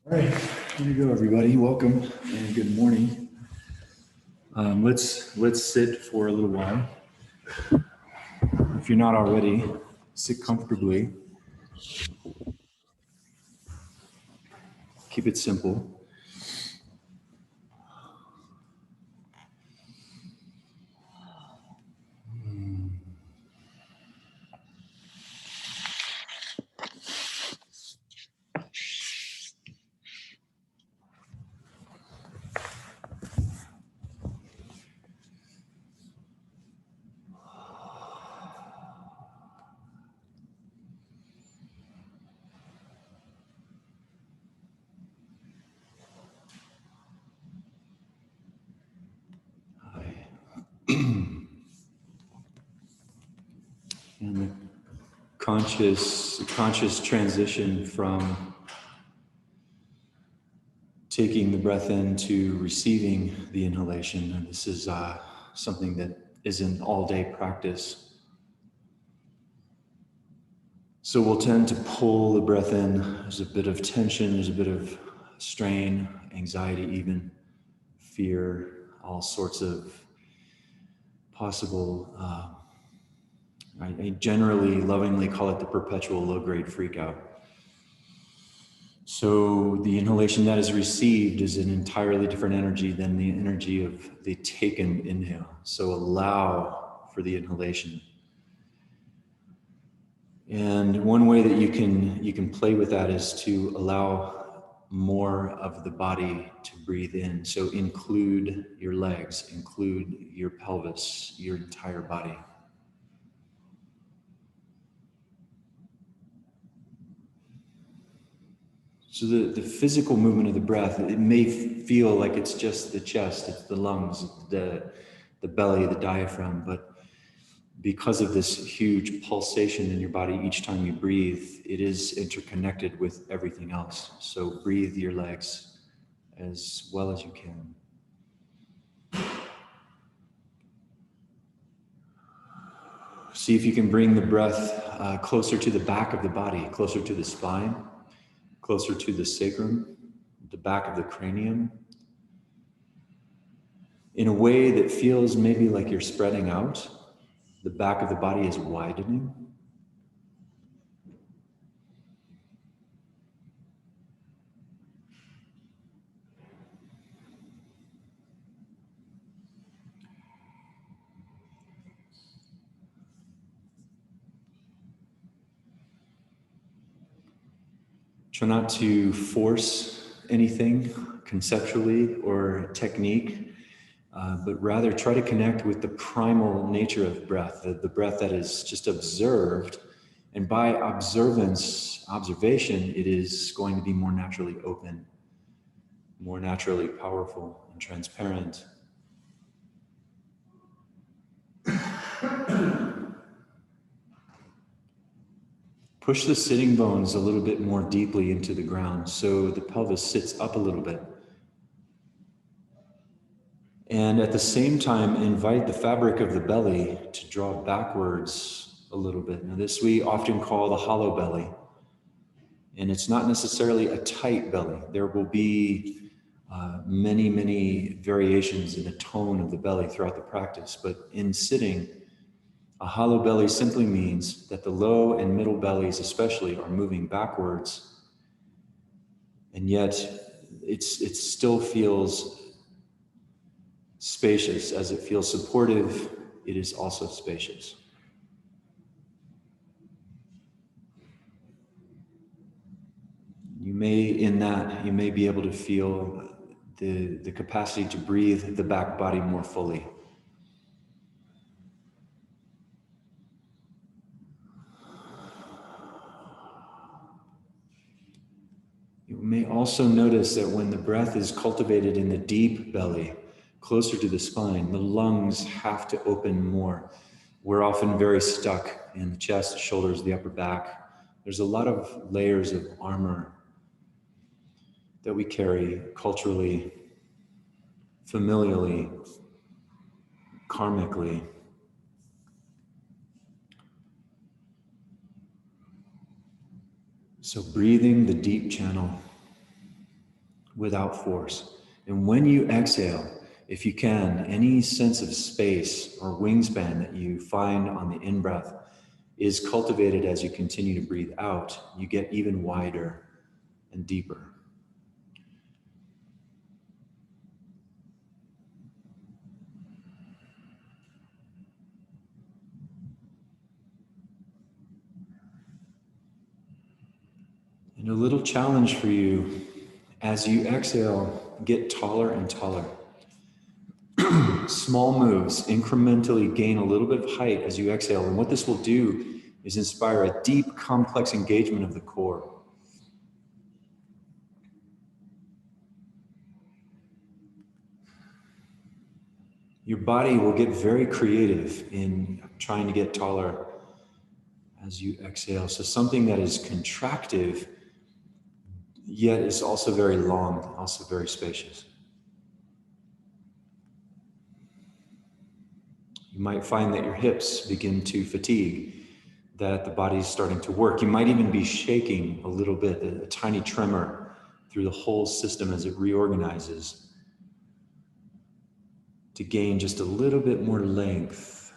All right, here you go, everybody. Welcome and good morning. Let's sit for a little while. If you're not already, sit comfortably. Keep it simple. And the conscious transition from taking the breath in to receiving the inhalation. And this is something that is an all-day practice. So we'll tend to pull the breath in. There's a bit of tension, there's a bit of strain, anxiety even, fear, all sorts of possible, I generally lovingly call it the perpetual low-grade freakout. So the inhalation that is received is an entirely different energy than the energy of the taken inhale. So allow for the inhalation. And one way that you can play with that is to allow more of the body to breathe in. So include your legs, include your pelvis, your entire body. So the physical movement of the breath, it may feel like it's just the chest, it's the lungs, the belly, the diaphragm, but because of this huge pulsation in your body each time you breathe, it is interconnected with everything else. So breathe your legs as well as you can. See if you can bring the breath closer to the back of the body, closer to the spine, closer to the sacrum, the back of the cranium, in a way that feels maybe like you're spreading out. The back of the body is widening. Try not to force anything conceptually or technique, but rather try to connect with the primal nature of breath, the breath that is just observed. And by observation, it is going to be more naturally open, more naturally powerful and transparent. Push the sitting bones a little bit more deeply into the ground so the pelvis sits up a little bit. And at the same time, invite the fabric of the belly to draw backwards a little bit. Now this we often call the hollow belly. And it's not necessarily a tight belly. There will be many variations in the tone of the belly throughout the practice. But in sitting, a hollow belly simply means that the low and middle bellies especially are moving backwards, and yet it still feels spacious. As it feels supportive, it is also spacious. You may be able to feel the capacity to breathe the back body more fully. You may also notice that when the breath is cultivated in the deep belly, closer to the spine, the lungs have to open more. We're often very stuck in the chest, shoulders, the upper back. There's a lot of layers of armor that we carry culturally, familially, karmically. So breathing the deep channel. without force. And when you exhale, if you can, any sense of space or wingspan that you find on the in-breath is cultivated as you continue to breathe out. You get even wider and deeper. And a little challenge for you, as you exhale, get taller and taller. Small moves incrementally gain a little bit of height as you exhale. And what this will do is inspire a deep, complex engagement of the core. Your body will get very creative in trying to get taller as you exhale. So something that is contractive, yet is also very long, also very spacious. You might find that your hips begin to fatigue, that the body is starting to work. You might even be shaking a little bit, a tiny tremor through the whole system as it reorganizes to gain just a little bit more length,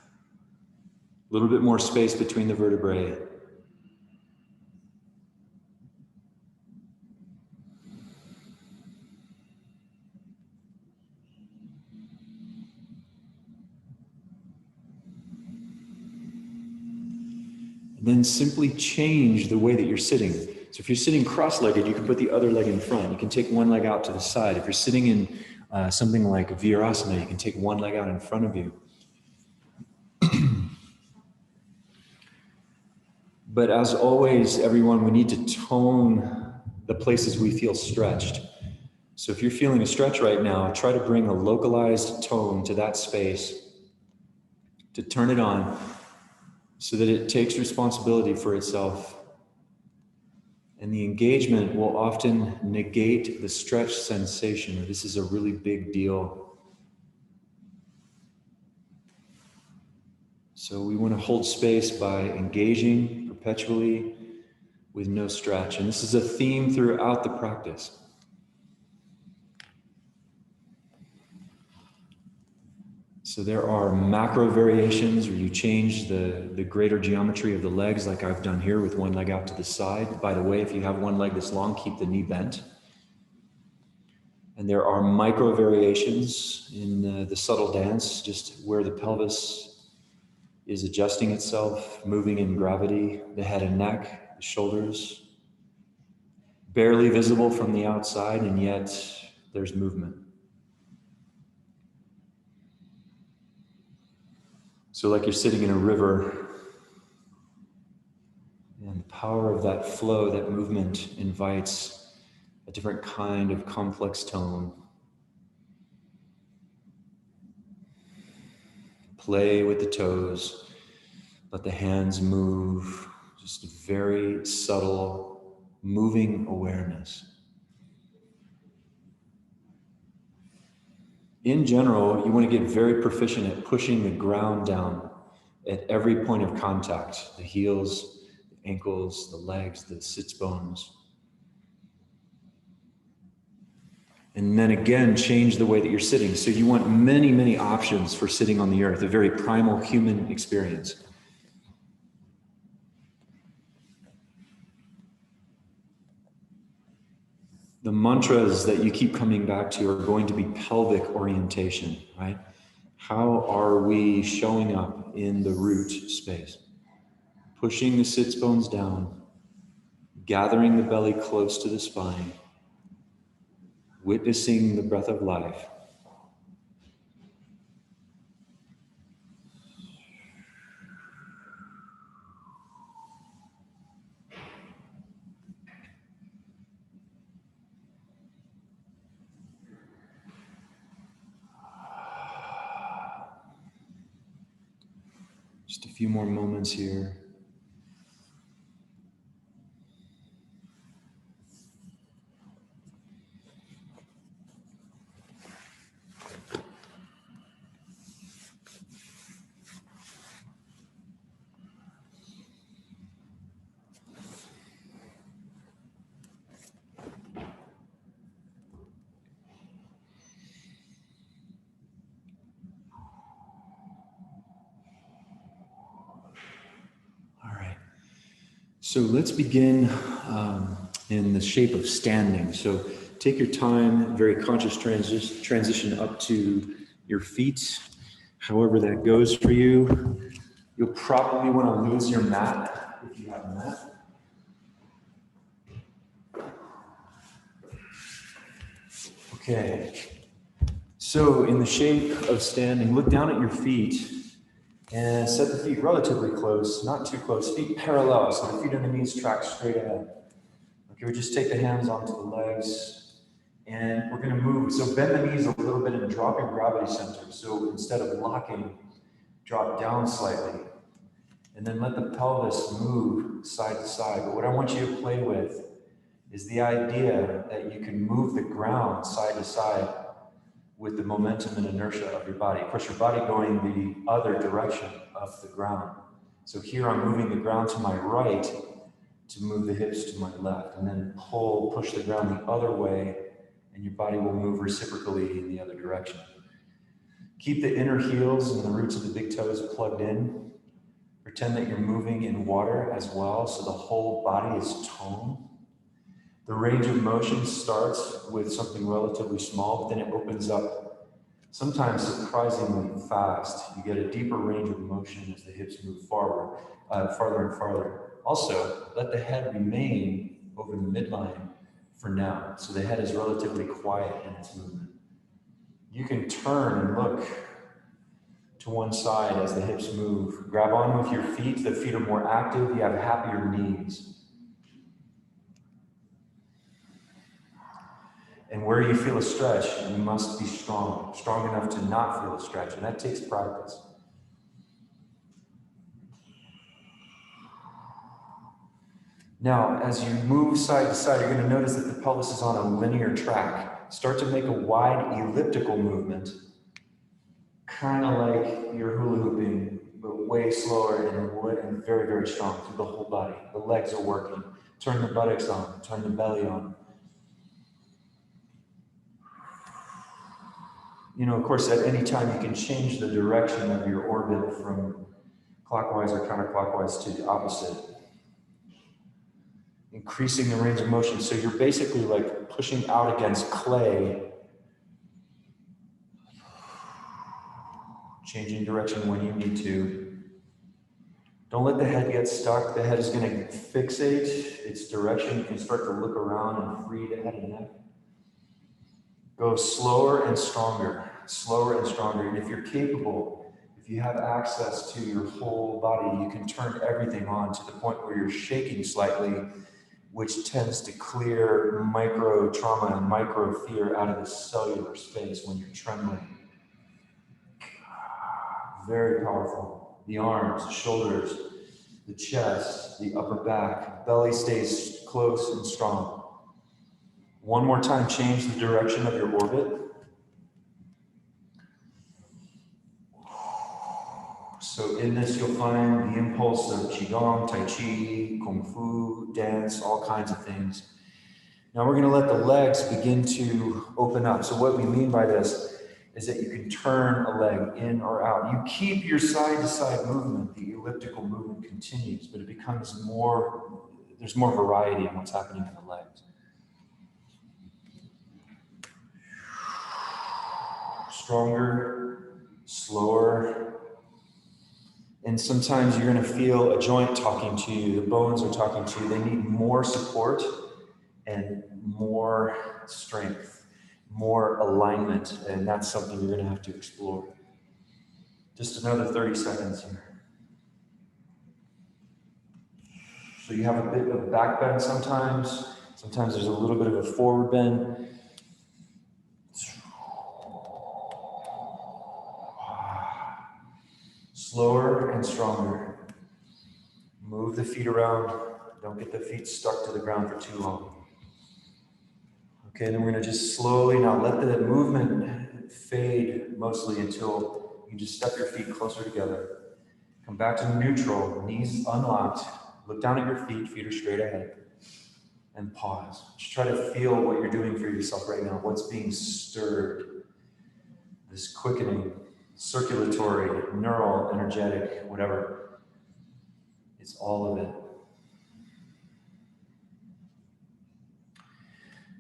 a little bit more space between the vertebrae. And then simply change the way that you're sitting. So if you're sitting cross-legged, you can put the other leg in front. You can take one leg out to the side. If you're sitting in something like Virasana, you can take one leg out in front of you. But as always, everyone, we need to tone the places we feel stretched. So if you're feeling a stretch right now, try to bring a localized tone to that space, to turn it on so that it takes responsibility for itself. And the engagement will often negate the stretch sensation. This is a really big deal. So we want to hold space by engaging perpetually with no stretch. And this is a theme throughout the practice. So there are macro variations where you change the greater geometry of the legs, like I've done here with one leg out to the side. By the way, if you have one leg this long, keep the knee bent. And there are micro variations in the subtle dance, just where the pelvis is adjusting itself, moving in gravity, the head and neck, the shoulders, barely visible from the outside, and yet there's movement. So like you're sitting in a river, and the power of that flow, that movement invites a different kind of complex tone. Play with the toes, let the hands move, just very subtle, moving awareness. In general, you want to get very proficient at pushing the ground down at every point of contact, the heels, the ankles, the legs, the sits bones. And then again, change the way that you're sitting. So you want many, many options for sitting on the earth, a very primal human experience. The mantras that you keep coming back to are going to be pelvic orientation, right? How are we showing up in the root space? Pushing the sits bones down, gathering the belly close to the spine, witnessing the breath of life. Just a few more moments here. So let's begin in the shape of standing. So take your time, very conscious transition up to your feet, however that goes for you. You'll probably want to lose your mat if you have a mat. Okay. So in the shape of standing, look down at your feet and set the feet relatively close, not too close, feet parallel, so the feet and the knees track straight ahead. Okay, we just take the hands onto the legs and we're gonna move. So bend the knees a little bit and drop your gravity center. So instead of locking, drop down slightly. And then let the pelvis move side to side. But what I want you to play with is the idea that you can move the ground side to side with the momentum and inertia of your body. Of course, your body going the other direction of the ground. So here I'm moving the ground to my right to move the hips to my left, and then push the ground the other way, and your body will move reciprocally in the other direction. Keep the inner heels and the roots of the big toes plugged in. Pretend that you're moving in water as well, so the whole body is toned. The range of motion starts with something relatively small, but then it opens up sometimes surprisingly fast. You get a deeper range of motion as the hips move farther and farther. Also, let the head remain over the midline for now, so the head is relatively quiet in its movement. You can turn and look to one side as the hips move. Grab on with your feet. The feet are more active. You have happier knees. And where you feel a stretch, you must be strong enough to not feel a stretch, and that takes practice. Now, as you move side to side, you're going to notice that the pelvis is on a linear track. Start to make a wide elliptical movement, kind of like you're hula hooping, but way slower and very, very strong through the whole body. The legs are working. Turn the buttocks on, turn the belly on. You know, of course, at any time you can change the direction of your orbit from clockwise or counterclockwise to the opposite. Increasing the range of motion. So you're basically like pushing out against clay, changing direction when you need to. Don't let the head get stuck. The head is going to fixate its direction. You can start to look around and free the head and neck. Go slower and stronger, And if you're capable, if you have access to your whole body, you can turn everything on to the point where you're shaking slightly, which tends to clear micro trauma and micro fear out of the cellular space when you're trembling. Very powerful. The arms, the shoulders, the chest, the upper back, belly stays close and strong. One more time, change the direction of your orbit. So in this, you'll find the impulse of Qigong, Tai Chi, Kung Fu, dance, all kinds of things. Now we're going to let the legs begin to open up. So what we mean by this is that you can turn a leg in or out. You keep your side-to-side movement. The elliptical movement continues, but it becomes more, there's more variety in what's happening in the legs. Stronger, slower. And sometimes you're going to feel a joint talking to you, the bones are talking to you. They need more support and more strength, more alignment, and that's something you're going to have to explore. Just another 30 seconds here. So you have a bit of back bend sometimes there's a little bit of a forward bend. Slower and stronger. Move the feet around. Don't get the feet stuck to the ground for too long. Okay, then we're going to just slowly now let the movement fade mostly until you just step your feet closer together. Come back to neutral, knees unlocked. Look down at your feet, feet are straight ahead. And pause. Just try to feel what you're doing for yourself right now. What's being stirred? This quickening, circulatory, neural, energetic, whatever. It's all of it.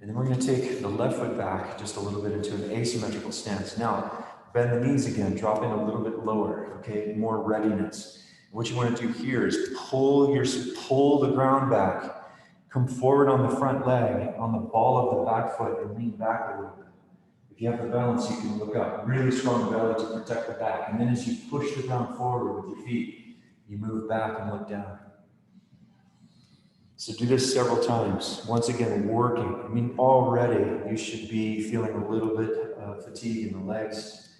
And then we're going to take the left foot back just a little bit into an asymmetrical stance. Now, bend the knees again, dropping a little bit lower, okay? More readiness. What you want to do here is pull the ground back. Come forward on the front leg, on the ball of the back foot, and lean back a little bit. If you have the balance, you can look up. Really strong belly to protect the back. And then as you push the ground forward with your feet, you move back and look down. So do this several times. Once again, working. I mean, already you should be feeling a little bit of fatigue in the legs.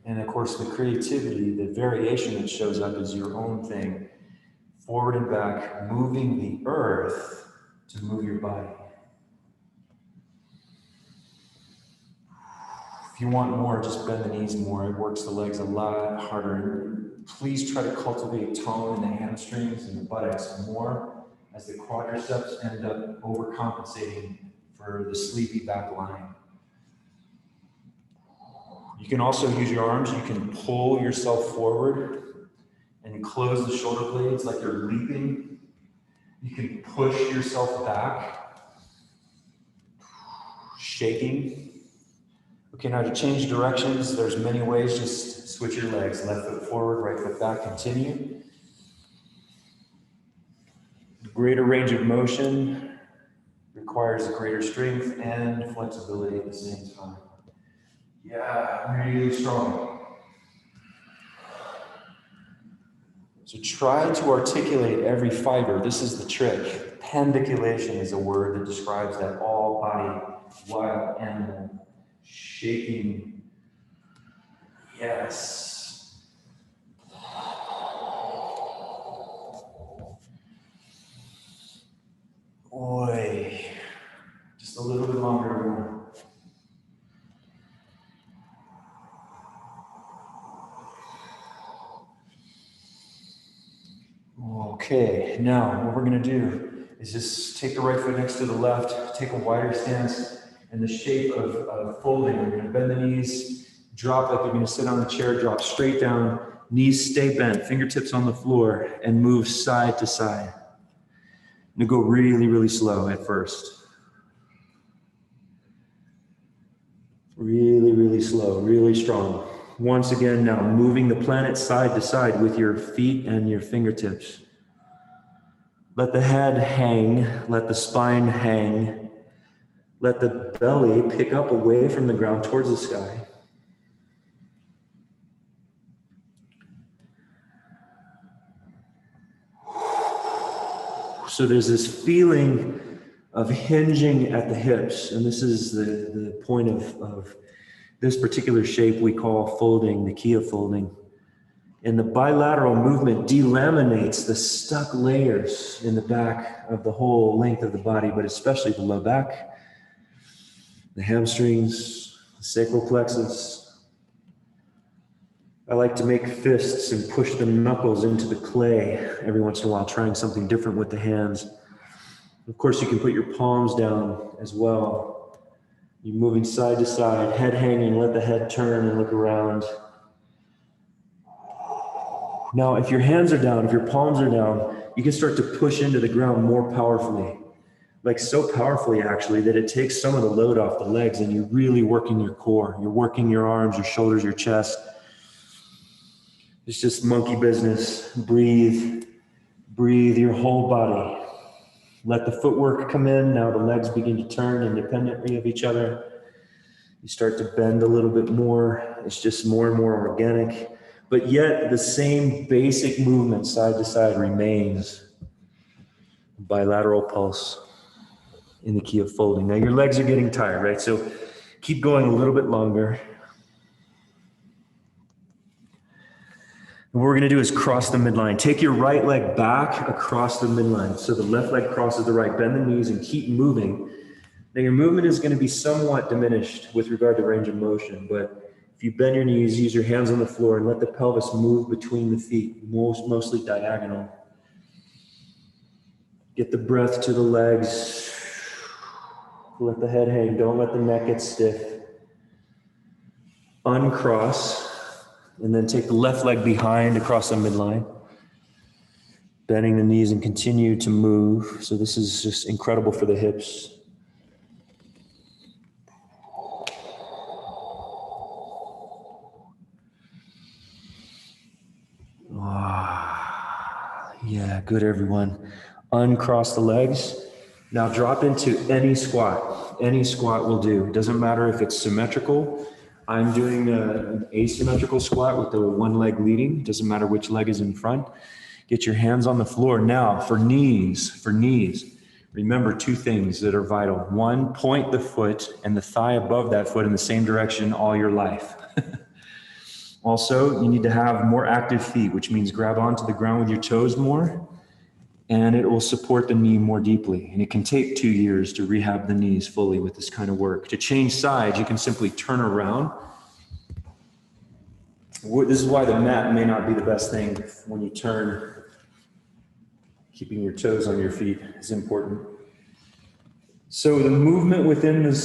And of course, the creativity, the variation that shows up is your own thing. Forward and back, moving the earth to move your body. If you want more, just bend the knees more. It works the legs a lot harder. Please try to cultivate tone in the hamstrings and the buttocks more, as the quadriceps end up overcompensating for the sleepy back line. You can also use your arms. You can pull yourself forward and close the shoulder blades like you're leaping. You can push yourself back, shaking. Okay, now to change directions, there's many ways. Just switch your legs. Left foot forward, right foot back, continue. Greater range of motion requires greater strength and flexibility at the same time. Yeah, really strong. So try to articulate every fiber. This is the trick. Pandiculation is a word that describes that all body wild animal shaking. Yes. Oi. Just a little bit longer. Okay, now what we're going to do is just take the right foot next to the left, take a wider stance, and the shape of folding. We're going to bend the knees, drop like you're going to sit on the chair, drop straight down, knees stay bent, fingertips on the floor, and move side to side. I'm going to go really, really slow at first. Really, really slow, really strong. Once again now, moving the planet side to side with your feet and your fingertips. Let the head hang, let the spine hang, let the belly pick up away from the ground towards the sky. So there's this feeling of hinging at the hips, and this is the point of this particular shape we call folding, the key of folding. And the bilateral movement delaminates the stuck layers in the back of the whole length of the body, but especially the low back, the hamstrings, the sacral plexus. I like to make fists and push the knuckles into the clay every once in a while, trying something different with the hands. Of course, you can put your palms down as well. You're moving side to side, head hanging, let the head turn and look around. Now, if your hands are down, if your palms are down, you can start to push into the ground more powerfully. Like so powerfully, actually, that it takes some of the load off the legs and you're really working your core. You're working your arms, your shoulders, your chest. It's just monkey business. Breathe. Breathe your whole body. Let the footwork come in. Now the legs begin to turn independently of each other. You start to bend a little bit more. It's just more and more organic. But yet the same basic movement side to side remains. Bilateral pulse in the key of folding. Now your legs are getting tired, right? So keep going a little bit longer. And what we're going to do is cross the midline. Take your right leg back across the midline. So the left leg crosses the right. Bend the knees and keep moving. Now your movement is going to be somewhat diminished with regard to range of motion, but if you bend your knees, use your hands on the floor and let the pelvis move between the feet, mostly diagonal. Get the breath to the legs. Let the head hang. Don't let the neck get stiff. Uncross, and then take the left leg behind across the midline. Bending the knees and continue to move. So this is just incredible for the hips. Yeah, good everyone. Uncross the legs. Now drop into any squat. Any squat will do. It doesn't matter if it's symmetrical. I'm doing an asymmetrical squat with the one leg leading. Doesn't matter which leg is in front. Get your hands on the floor. Now for knees, remember two things that are vital. One, point the foot and the thigh above that foot in the same direction all your life. Also, you need to have more active feet, which means grab onto the ground with your toes more, and it will support the knee more deeply. And it can take 2 years to rehab the knees fully with this kind of work. To change sides, you can simply turn around. This is why the mat may not be the best thing when you turn. Keeping your toes on your feet is important. So the movement within the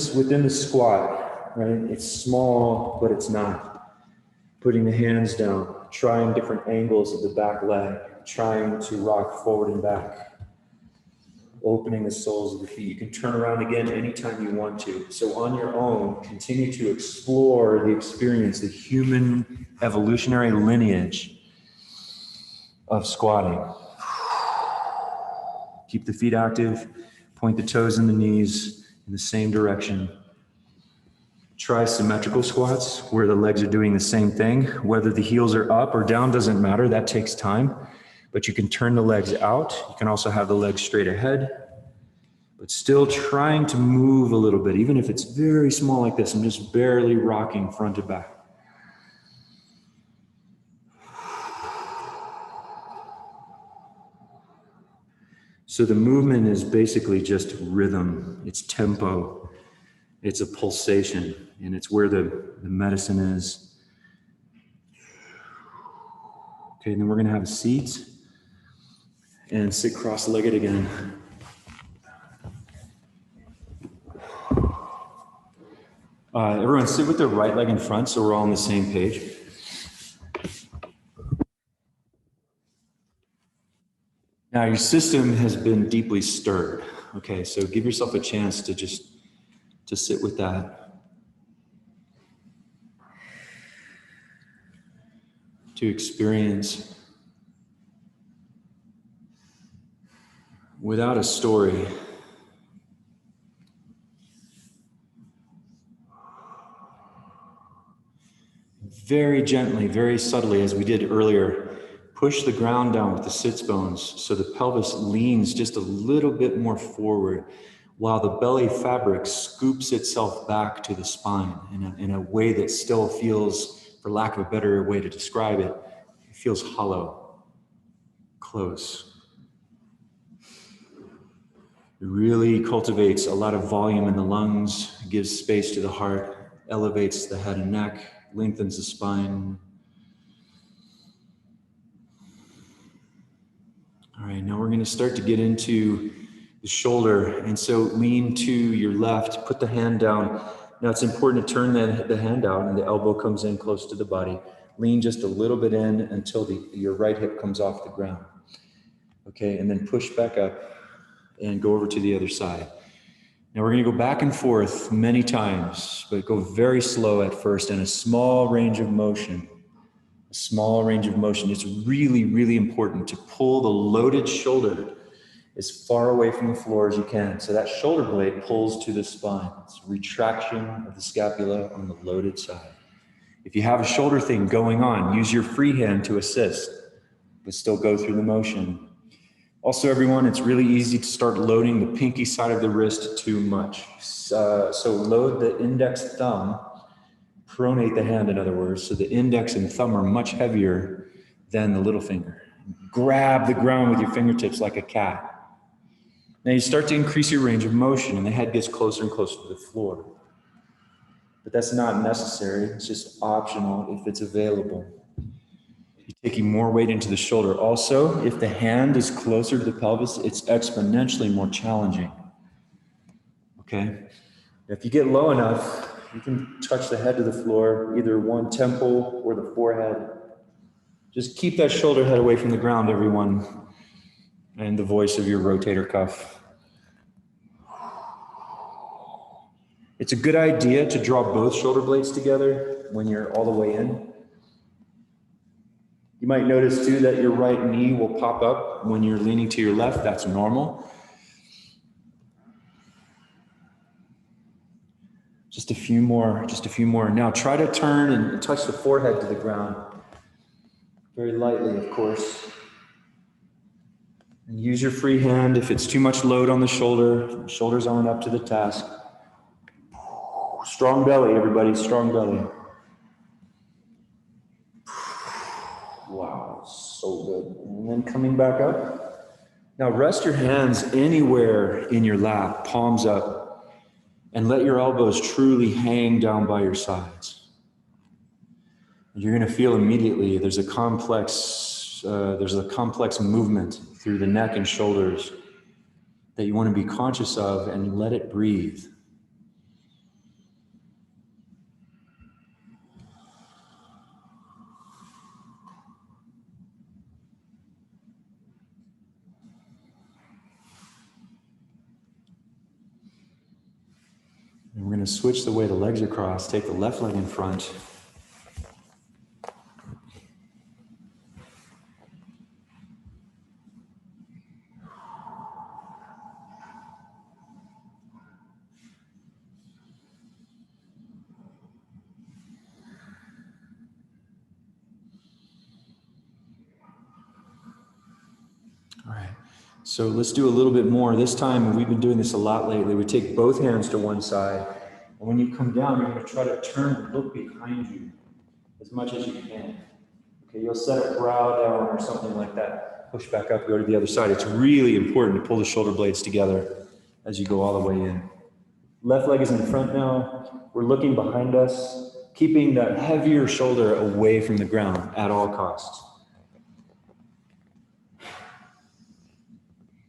squat, right? It's small, but it's not. Putting the hands down, trying different angles of the back leg, trying to rock forward and back, opening the soles of the feet. You can turn around again anytime you want to. So on your own, continue to explore the experience, the human evolutionary lineage of squatting. Keep the feet active, point the toes and the knees in the same direction. Try symmetrical squats where the legs are doing the same thing. Whether the heels are up or down doesn't matter, that takes time. But you can turn the legs out. You can also have the legs straight ahead. But still trying to move a little bit, even if it's very small like this. I'm just barely rocking front to back. So the movement is basically just rhythm. It's tempo. It's a pulsation, and it's where the medicine is. Okay, and then we're gonna have a seat and sit cross-legged again. Everyone sit with their right leg in front so we're all on the same page. Now your system has been deeply stirred. Okay, so give yourself a chance to sit with that. To experience without a story. Very gently, very subtly, as we did earlier, push the ground down with the sits bones so the pelvis leans just a little bit more forward while the belly fabric scoops itself back to the spine in a way that still feels, for lack of a better way to describe it, it feels hollow, close. It really cultivates a lot of volume in the lungs, gives space to the heart, elevates the head and neck, lengthens the spine. All right, now we're going to start to get into the shoulder. And so lean to your left, put the hand down. Now it's important to turn the hand out and the elbow comes in close to the body. Lean just a little bit in until your right hip comes off the ground. Okay, and then push back up and go over to the other side. Now we're going to go back and forth many times, but go very slow at first and a small range of motion. A small range of motion. It's really, really important to pull the loaded shoulder as far away from the floor as you can. So that shoulder blade pulls to the spine. It's retraction of the scapula on the loaded side. If you have a shoulder thing going on, use your free hand to assist, but still go through the motion. Also, everyone, it's really easy to start loading the pinky side of the wrist too much. So load the index thumb, pronate the hand, in other words, so the index and thumb are much heavier than the little finger. Grab the ground with your fingertips like a cat. Now you start to increase your range of motion and the head gets closer and closer to the floor. But that's not necessary, it's just optional if it's available. You're taking more weight into the shoulder. Also, if the hand is closer to the pelvis, it's exponentially more challenging. Okay? If you get low enough, you can touch the head to the floor, either one temple or the forehead. Just keep that shoulder head away from the ground, everyone. and the voice of your rotator cuff. It's a good idea to draw both shoulder blades together when you're all the way in. You might notice too that your right knee will pop up when you're leaning to your left. That's normal. Just a few more. Now try to turn and touch the forehead to the ground. Very lightly, of course. And use your free hand if it's too much load on the shoulder. Shoulders aren't up to the task. Strong belly, everybody, strong belly. Wow, so good. And then coming back up. Now rest your hands anywhere in your lap, palms up, and let your elbows truly hang down by your sides. And you're going to feel immediately there's a complex movement through the neck and shoulders that you want to be conscious of and let it breathe. And we're going to switch the way the legs are crossed. Take the left leg in front. All right, so let's do a little bit more. This time, we've been doing this a lot lately. We take both hands to one side, and when you come down, you're going to try to turn and look behind you as much as you can. Okay, you'll set a brow down or something like that. Push back up, go to the other side. It's really important to pull the shoulder blades together as you go all the way in. Left leg is in front now. We're looking behind us, keeping that heavier shoulder away from the ground at all costs.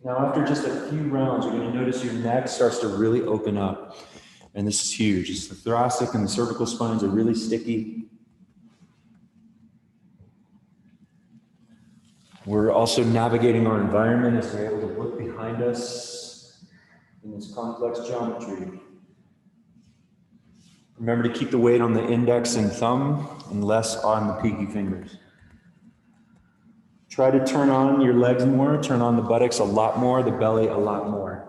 Now, after just a few rounds, you're going to notice your neck starts to really open up. And this is huge. It's the thoracic and the cervical spines are really sticky. We're also navigating our environment as we're able to look behind us in this complex geometry. Remember to keep the weight on the index and thumb and less on the pinky fingers. Try to turn on your legs more, turn on the buttocks a lot more, the belly a lot more.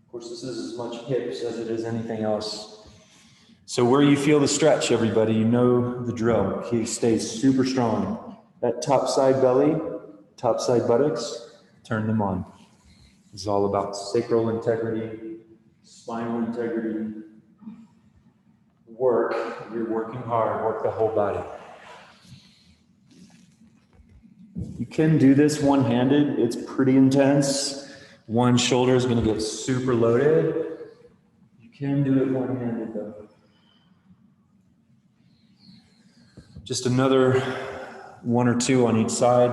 Of course, this is as much hips as it is anything else. So where you feel the stretch, everybody, you know the drill. Stay super strong. That top side belly, top side buttocks, turn them on. This is all about sacral integrity, spinal integrity. Work, you're working hard, work the whole body. You can do this one-handed. It's pretty intense. One shoulder is going to get super loaded. You can do it one-handed, though. Just another one or two on each side.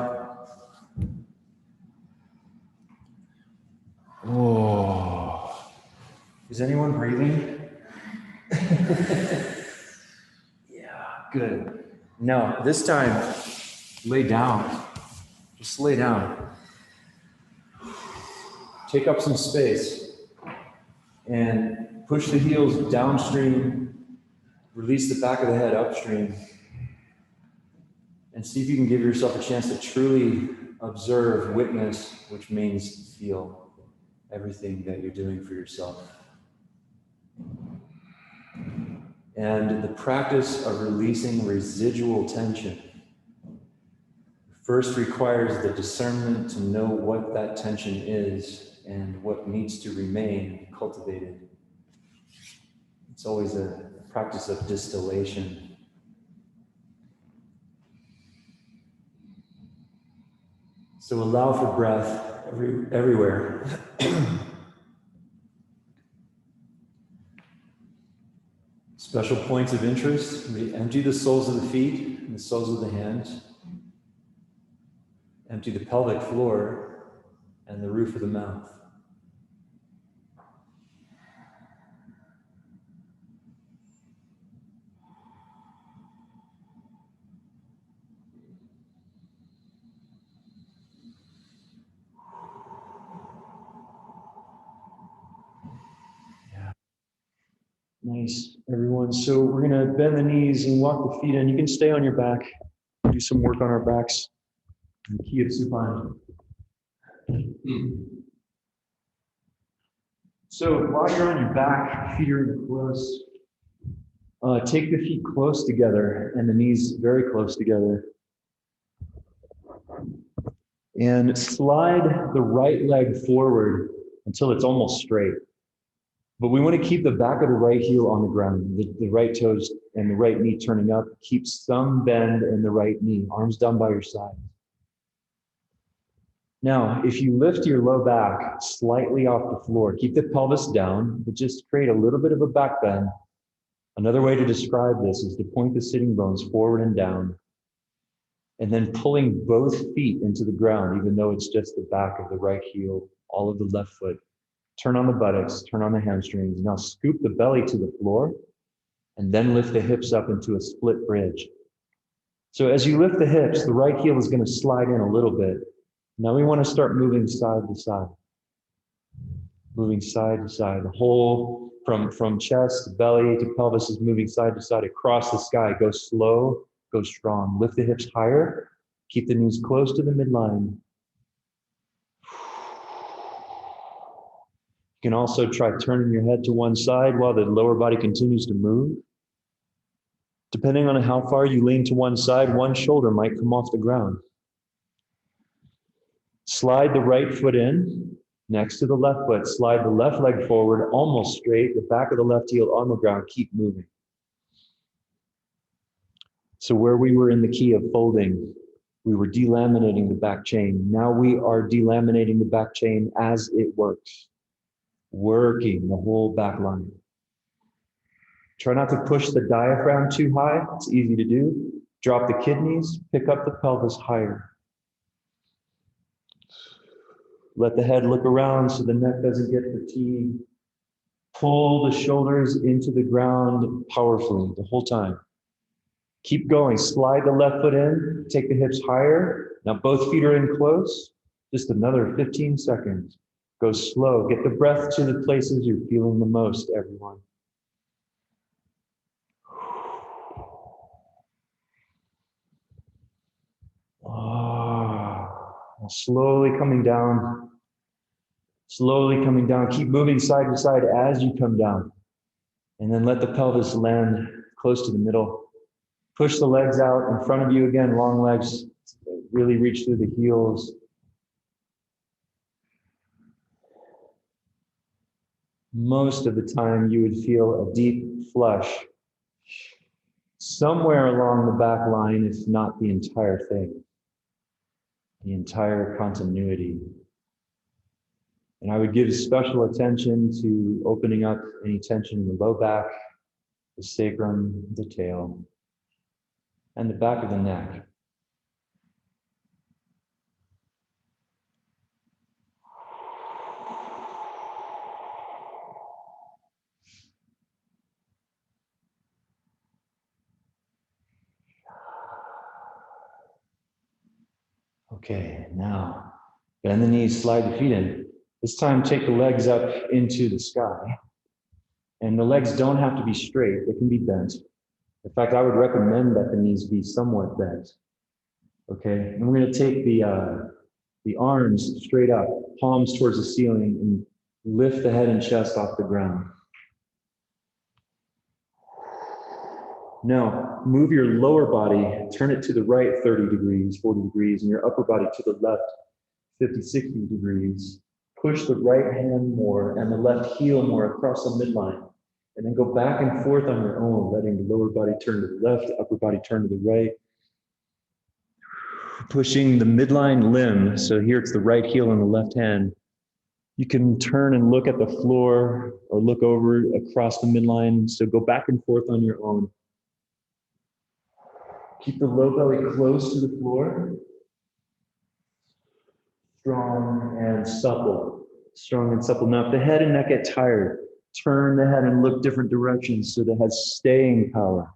Oh. Is anyone breathing? Yeah, good. Now, this time, lay down. Just lay down. Take up some space and push the heels downstream. Release the back of the head upstream. And see if you can give yourself a chance to truly observe, witness, which means feel everything that you're doing for yourself. And the practice of releasing residual tension first requires the discernment to know what that tension is and what needs to remain cultivated. It's always a practice of distillation. So allow for breath everywhere. Special points of interest. We empty the soles of the feet and the soles of the hands. Empty the pelvic floor and the roof of the mouth. Nice, everyone. So we're gonna bend the knees and walk the feet in. You can stay on your back, do some work on our backs. And key of supine. So while you're on your back, feet are in close. Take the feet close together and the knees very close together. And slide the right leg forward until it's almost straight. But we want to keep the back of the right heel on the ground, the right toes and the right knee turning up. Keep some bend in the right knee, arms down by your side. Now, if you lift your low back slightly off the floor, keep the pelvis down, but just create a little bit of a back bend. Another way to describe this is to point the sitting bones forward and down, and then pulling both feet into the ground, even though it's just the back of the right heel, all of the left foot. Turn on the buttocks, turn on the hamstrings. Now scoop the belly to the floor, and then lift the hips up into a split bridge. So as you lift the hips, the right heel is going to slide in a little bit. Now we want to start moving side to side. Moving side to side. The whole from chest to belly to pelvis is moving side to side across the sky. Go slow, go strong. Lift the hips higher. Keep the knees close to the midline. You can also try turning your head to one side while the lower body continues to move. Depending on how far you lean to one side, one shoulder might come off the ground. Slide the right foot in next to the left foot. Slide the left leg forward, almost straight. The back of the left heel on the ground. Keep moving. So where we were in the key of folding, we were delaminating the back chain. Now we are delaminating the back chain as it works. Working the whole back line. Try not to push the diaphragm too high. It's easy to do. Drop the kidneys, pick up the pelvis higher. Let the head look around so the neck doesn't get fatigued. Pull the shoulders into the ground powerfully the whole time. Keep going. Slide the left foot in. Take the hips higher. Now both feet are in close. Just another 15 seconds. Go slow. Get the breath to the places you're feeling the most, everyone. Slowly coming down. Slowly coming down. Keep moving side to side as you come down. And then let the pelvis land close to the middle. Push the legs out in front of you again. Long legs. Really reach through the heels. Most of the time you would feel a deep flush somewhere along the back line, if not the entire thing, the entire continuity. And I would give special attention to opening up any tension in the low back, the sacrum, the tail, and the back of the neck. Okay, now bend the knees, slide the feet in. This time take the legs up into the sky. And the legs don't have to be straight, they can be bent. In fact, I would recommend that the knees be somewhat bent. Okay, and we're going to take the arms straight up, palms towards the ceiling, and lift the head and chest off the ground. Now, move your lower body, turn it to the right 30 degrees, 40 degrees, and your upper body to the left 50, 60 degrees. Push the right hand more and the left heel more across the midline. And then go back and forth on your own, letting the lower body turn to the left, the upper body turn to the right. Pushing the midline limb, so here it's the right heel and the left hand. You can turn and look at the floor or look over across the midline, so go back and forth on your own. Keep the low belly close to the floor. Strong and supple. Strong and supple. Now, if the head and neck get tired, turn the head and look different directions so that it has staying power.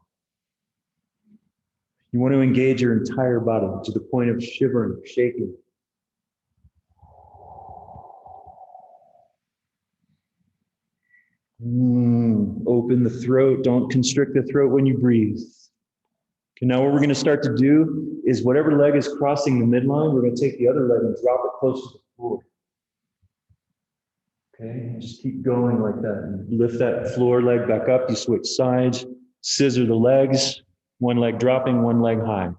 You want to engage your entire body to the point of shivering, shaking. Open the throat. Don't constrict the throat when you breathe. Okay, now what we're going to start to do is whatever leg is crossing the midline, we're going to take the other leg and drop it close to the floor. Okay, just keep going like that. And lift that floor leg back up. You switch sides, scissor the legs, one leg dropping, one leg high.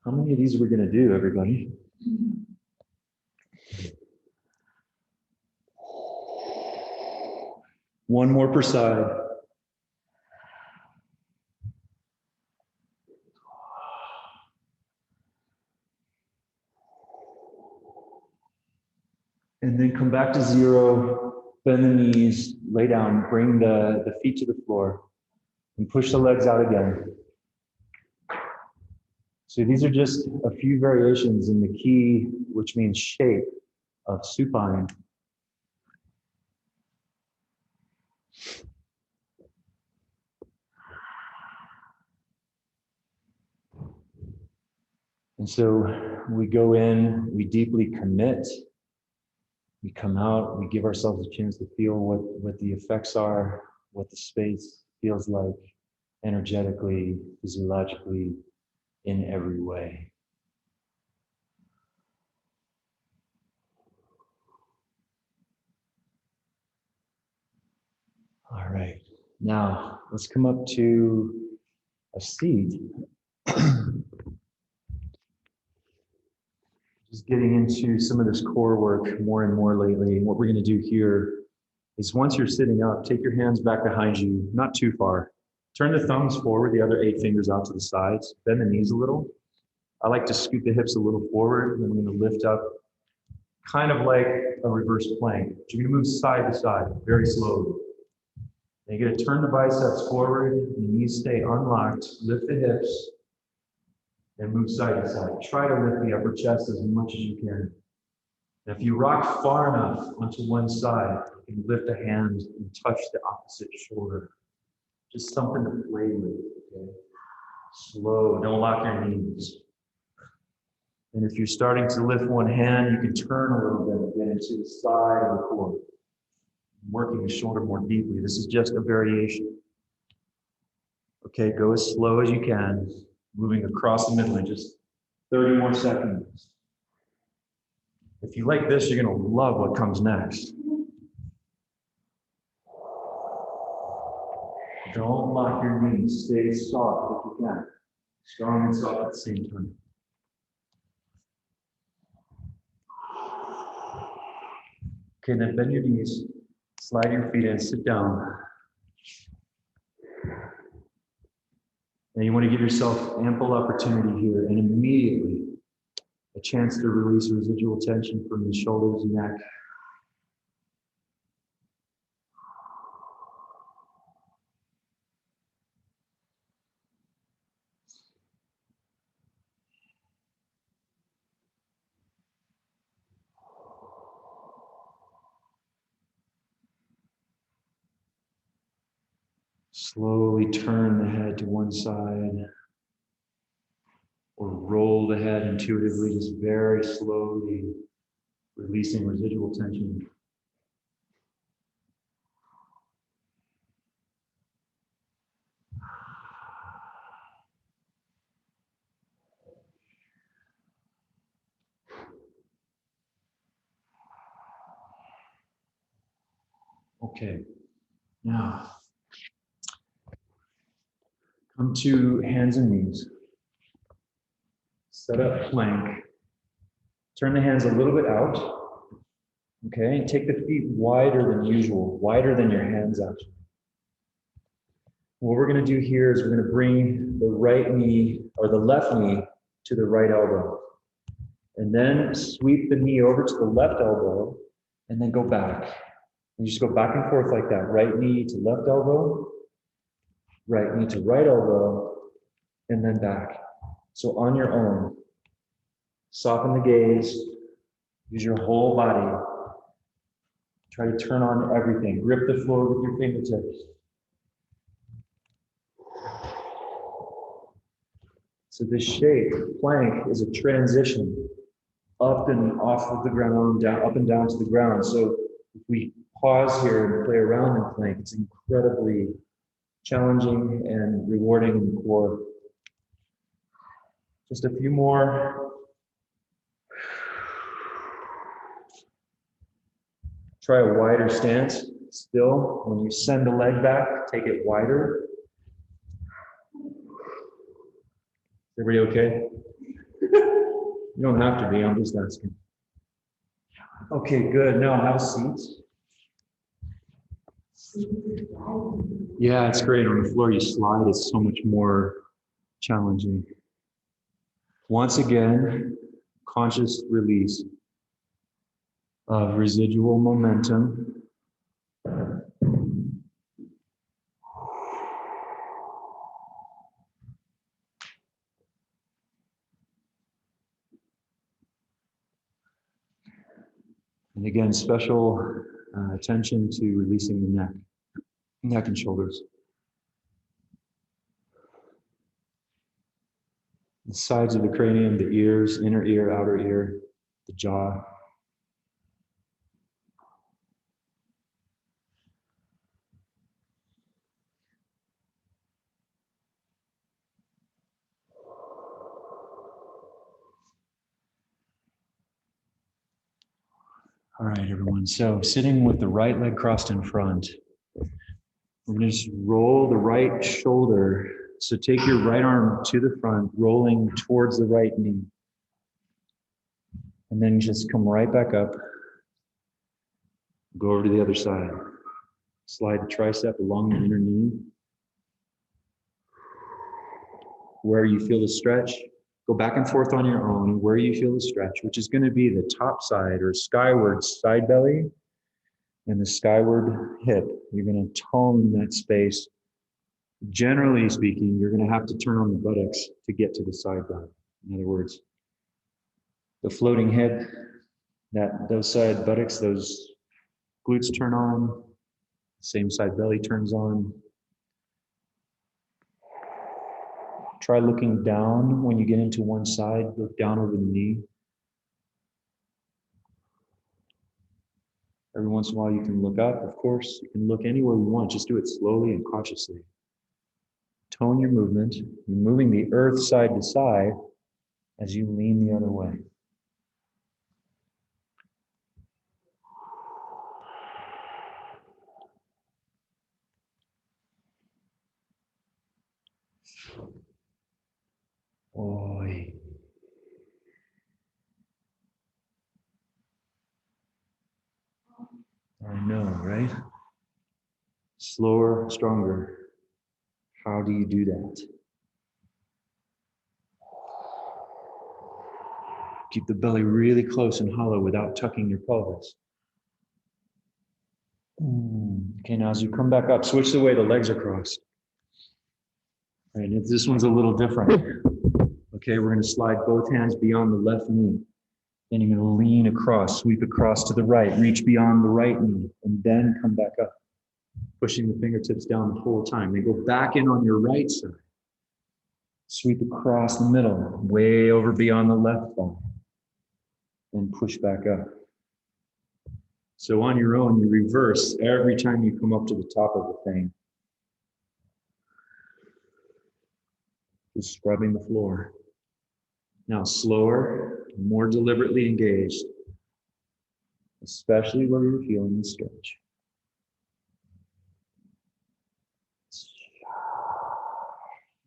How many of these are we going to do, everybody? One more per side. And then come back to zero, bend the knees, lay down, bring the feet to the floor, and push the legs out again. So these are just a few variations in the key, which means shape, of supine. And so we go in, we deeply commit, we come out, we give ourselves a chance to feel what the effects are, what the space feels like energetically, physiologically, in every way. All right, now let's come up to a seat. Just getting into some of this core work more and more lately. And what we're going to do here is once you're sitting up, take your hands back behind you, not too far. Turn the thumbs forward, the other 8 fingers out to the sides. Bend the knees a little. I like to scoot the hips a little forward, and then we're going to lift up, kind of like a reverse plank. But you're going to move side to side, very slowly. Then you're going to turn the biceps forward, and the knees stay unlocked. Lift the hips, and move side to side. Try to lift the upper chest as much as you can. And if you rock far enough onto one side, you can lift a hand and touch the opposite shoulder. Just something to play with, okay? Slow, don't lock your knees. And if you're starting to lift one hand, you can turn a little bit, get into the side of the core. Working the shoulder more deeply. This is just a variation. Okay, go as slow as you can, moving across the midline, just 30 more seconds. If you like this, you're going to love what comes next. Don't lock your knees. Stay soft if you can. Strong and soft at the same time. Okay, then bend your knees. Slide your feet in. Sit down. And you want to give yourself ample opportunity here and immediately a chance to release residual tension from the shoulders and neck. Slowly turn the head to one side or roll the head intuitively, just very slowly releasing residual tension. Okay, now come to hands and knees. Set up plank. Turn the hands a little bit out. Okay, and take the feet wider than usual, wider than your hands actually. What we're going to do here is we're going to bring the right knee or the left knee to the right elbow. And then sweep the knee over to the left elbow and then go back. And just go back and forth like that. Right knee to left elbow, right knee to right elbow, and then back. So on your own, soften the gaze, use your whole body. Try to turn on everything. Grip the floor with your fingertips. So this shape, plank, is a transition up and off of the ground, down, up and down to the ground. So if we pause here and play around in plank, it's incredibly challenging and rewarding in the core. Just a few more. Try a wider stance. Still, when you send the leg back, take it wider. Everybody okay? You don't have to be, I'm just asking. Okay, good. Now have a seat. Yeah, it's great. On the floor you slide, it's so much more challenging. Once again, conscious release of residual momentum. And again, special attention to releasing the neck and shoulders. The sides of the cranium, the ears, inner ear, outer ear, the jaw. All right, everyone. So sitting with the right leg crossed in front, we're going to just roll the right shoulder. So take your right arm to the front, rolling towards the right knee. And then just come right back up. Go over to the other side. Slide the tricep along the inner knee. Where you feel the stretch, go back and forth on your own where you feel the stretch, which is going to be the top side or skyward side belly and the skyward hip. You're going to tone that space. Generally speaking, you're going to have to turn on the buttocks to get to the side belly. In other words, the floating hip, those side buttocks, those glutes turn on, same side belly turns on. Try looking down when you get into one side, look down over the knee. Every once in a while you can look up, of course. You can look anywhere you want, just do it slowly and consciously. Tone your movement. You're moving the earth side to side as you lean the other way. Oi. I know, right? Slower, stronger. How do you do that? Keep the belly really close and hollow without tucking your pelvis. Okay, now as you come back up, switch the way the legs are crossed. All right, this one's a little different. Okay, we're going to slide both hands beyond the left knee. Then you're going to lean across, sweep across to the right, reach beyond the right knee, and then come back up, pushing the fingertips down the whole time. Then go back in on your right side. Sweep across the middle, way over beyond the left thigh, and push back up. So on your own, you reverse every time you come up to the top of the thing. Just scrubbing the floor. Now slower, more deliberately engaged, especially where you're feeling the stretch.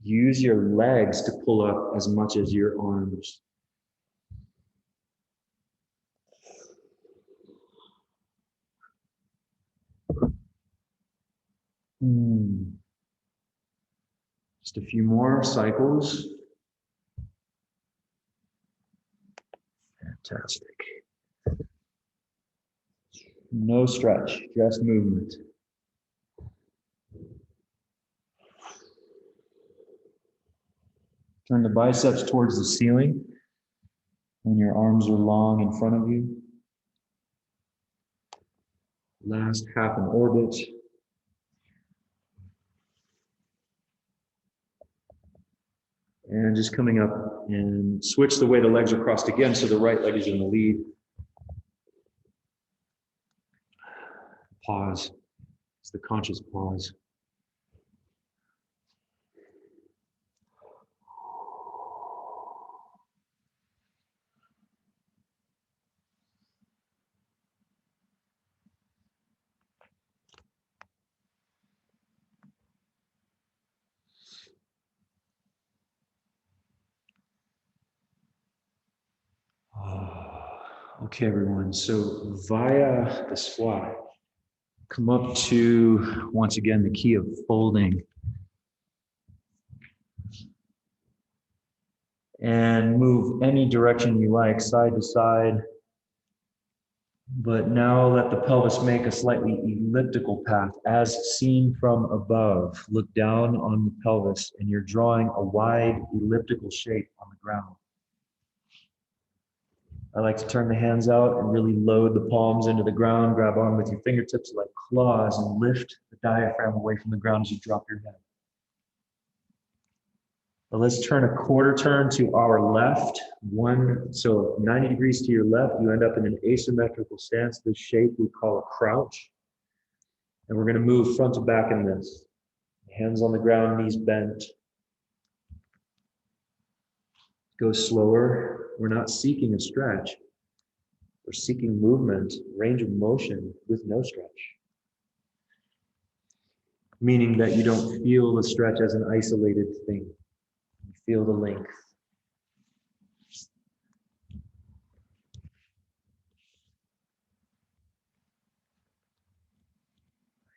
Use your legs to pull up as much as your arms. Just a few more cycles. Fantastic. No stretch, just movement. Turn the biceps towards the ceiling when your arms are long in front of you. Last half an orbit. And And just coming up and switch the way the legs are crossed again, so the right leg is in the lead. Pause. It's the conscious pause. Okay, everyone. So via the squat, come up to, once again, the key of folding. And move any direction you like, side to side. But now let the pelvis make a slightly elliptical path as seen from above. Look down on the pelvis and you're drawing a wide elliptical shape on the ground. I like to turn the hands out and really load the palms into the ground. Grab on with your fingertips like claws and lift the diaphragm away from the ground as you drop your head. Now let's turn a quarter turn to our left. So 90 degrees to your left, you end up in an asymmetrical stance. This shape we call a crouch. And we're going to move front to back in this. Hands on the ground, knees bent. Go slower. We're not seeking a stretch. We're seeking movement, range of motion with no stretch. Meaning that you don't feel the stretch as an isolated thing. You feel the length.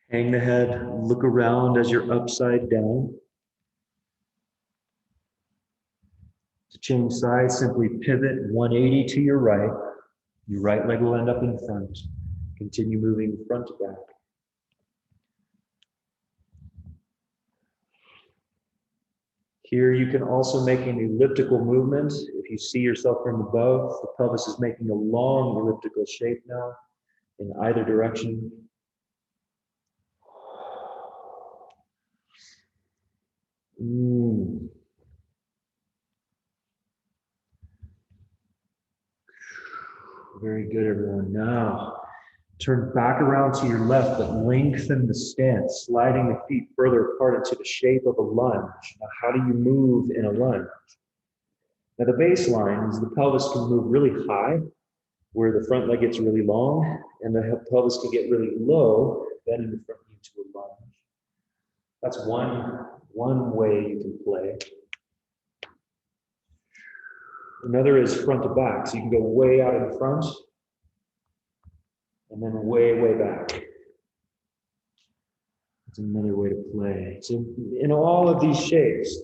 Hang the head, look around as you're upside down. To change sides, simply pivot 180 to your right. Your right leg will end up in front. Continue moving front to back. Here you can also make an elliptical movement. If you see yourself from above, the pelvis is making a long elliptical shape now in either direction. Very good, everyone. Now, turn back around to your left, but lengthen the stance, sliding the feet further apart into the shape of a lunge. Now, how do you move in a lunge? Now, the baseline is the pelvis can move really high, where the front leg gets really long, and the pelvis can get really low, bending the front knee to a lunge. That's one way you can play. Another is front to back, so you can go way out in front, and then way, way back. That's another way to play. So in all of these shapes,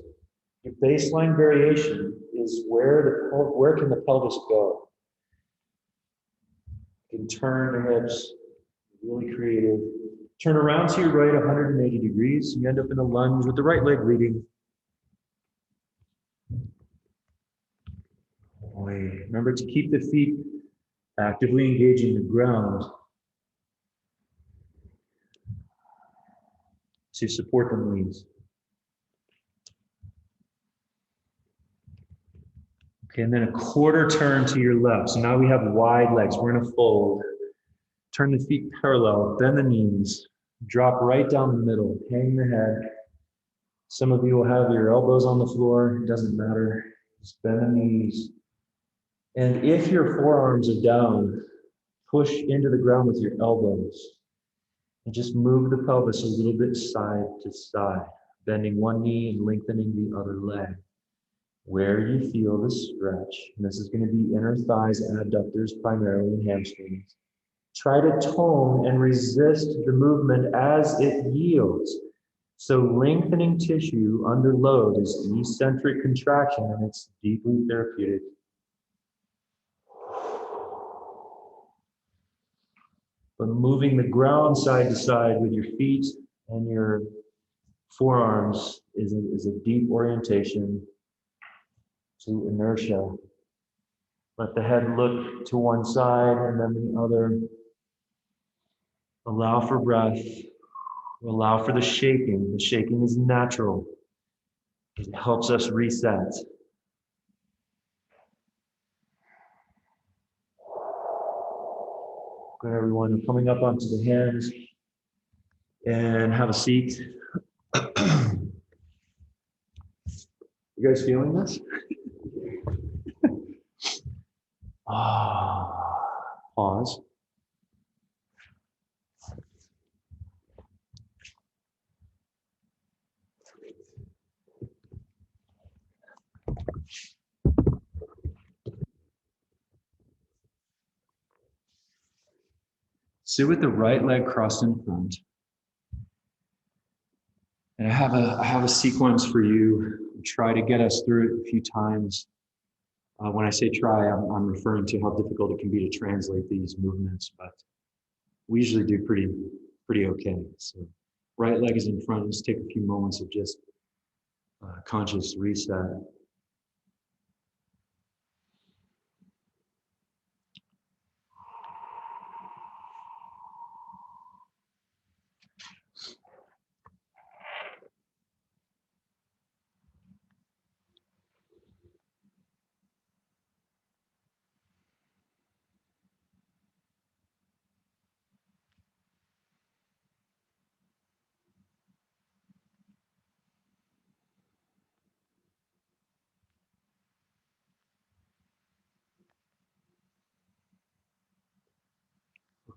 your baseline variation is where can the pelvis go? You can turn the hips, really creative. Turn around to your right 180 degrees. You end up in a lunge with the right leg leading. Remember to keep the feet actively engaging the ground to support the knees. Okay, and then a quarter turn to your left. So now we have wide legs. We're in a fold. Turn the feet parallel, bend the knees, drop right down the middle, hang the head. Some of you will have your elbows on the floor. It doesn't matter. Just bend the knees. And if your forearms are down, push into the ground with your elbows. And just move the pelvis a little bit side to side, bending one knee and lengthening the other leg. Where you feel the stretch, and this is going to be inner thighs, adductors, primarily, and hamstrings. Try to tone and resist the movement as it yields. So lengthening tissue under load is eccentric contraction, and it's deeply therapeutic. But moving the ground side to side with your feet and your forearms is a deep orientation to inertia. Let the head look to one side and then the other. Allow for breath. Allow for the shaking. The shaking is natural. It helps us reset. Good, everyone. Coming up onto the hands and have a seat. You guys feeling this? Pause. Sit with the right leg crossed in front. And I have a sequence for you. Try to get us through it a few times. When I say try, I'm referring to how difficult it can be to translate these movements, but we usually do pretty okay. So right leg is in front. Let's take a few moments of just conscious reset.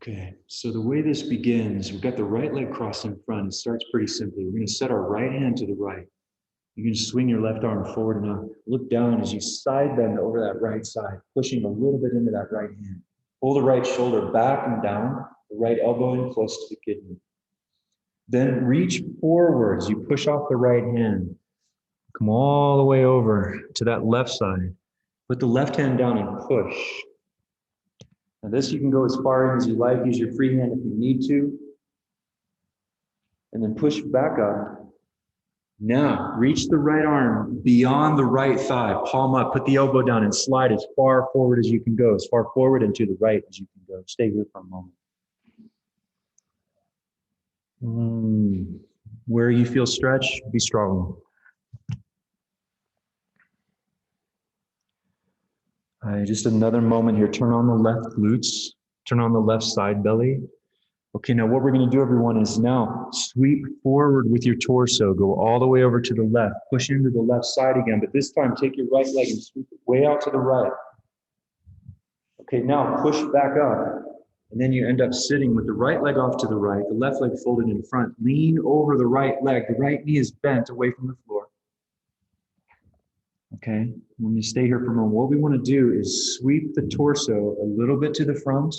Okay, so the way this begins, we've got the right leg crossed in front. It starts pretty simply. We're going to set our right hand to the right. You can swing your left arm forward and now look down as you side bend over that right side, pushing a little bit into that right hand. Pull the right shoulder back and down, the right elbow in close to the kidney. Then reach forwards. You push off the right hand. Come all the way over to that left side. Put the left hand down and push. Now this you can go as far in as you like. Use your free hand if you need to. And then push back up. Now, reach the right arm beyond the right thigh, palm up, put the elbow down and slide as far forward as you can go, as far forward and to the right as you can go. Stay here for a moment. Where you feel stretch, be strong. Just another moment here. Turn on the left glutes, turn on the left side belly. Okay, now what we're going to do, everyone, is now sweep forward with your torso. Go all the way over to the left. Push into the left side again, but this time take your right leg and sweep it way out to the right. Okay, now push back up. And then you end up sitting with the right leg off to the right, the left leg folded in front. Lean over the right leg. The right knee is bent away from the floor. Okay, when you stay here for a moment, what we want to do is sweep the torso a little bit to the front,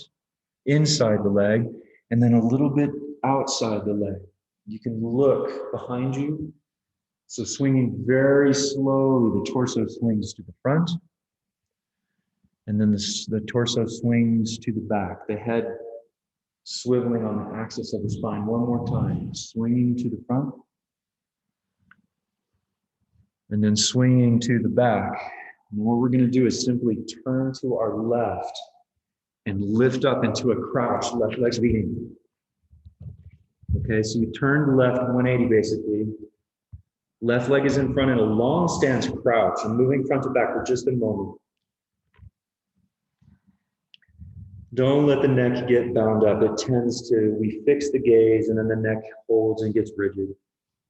inside the leg, and then a little bit outside the leg. You can look behind you. So swinging very slowly, the torso swings to the front. And then the torso swings to the back. The head swiveling on the axis of the spine. One more time. Swinging to the front. And then swinging to the back. And what we're going to do is simply turn to our left and lift up into a crouch, left leg's leading. Okay, so you turn left 180 basically. Left leg is in front in a long stance crouch and moving front to back for just a moment. Don't let the neck get bound up. It tends to, we fix the gaze and then the neck holds and gets rigid.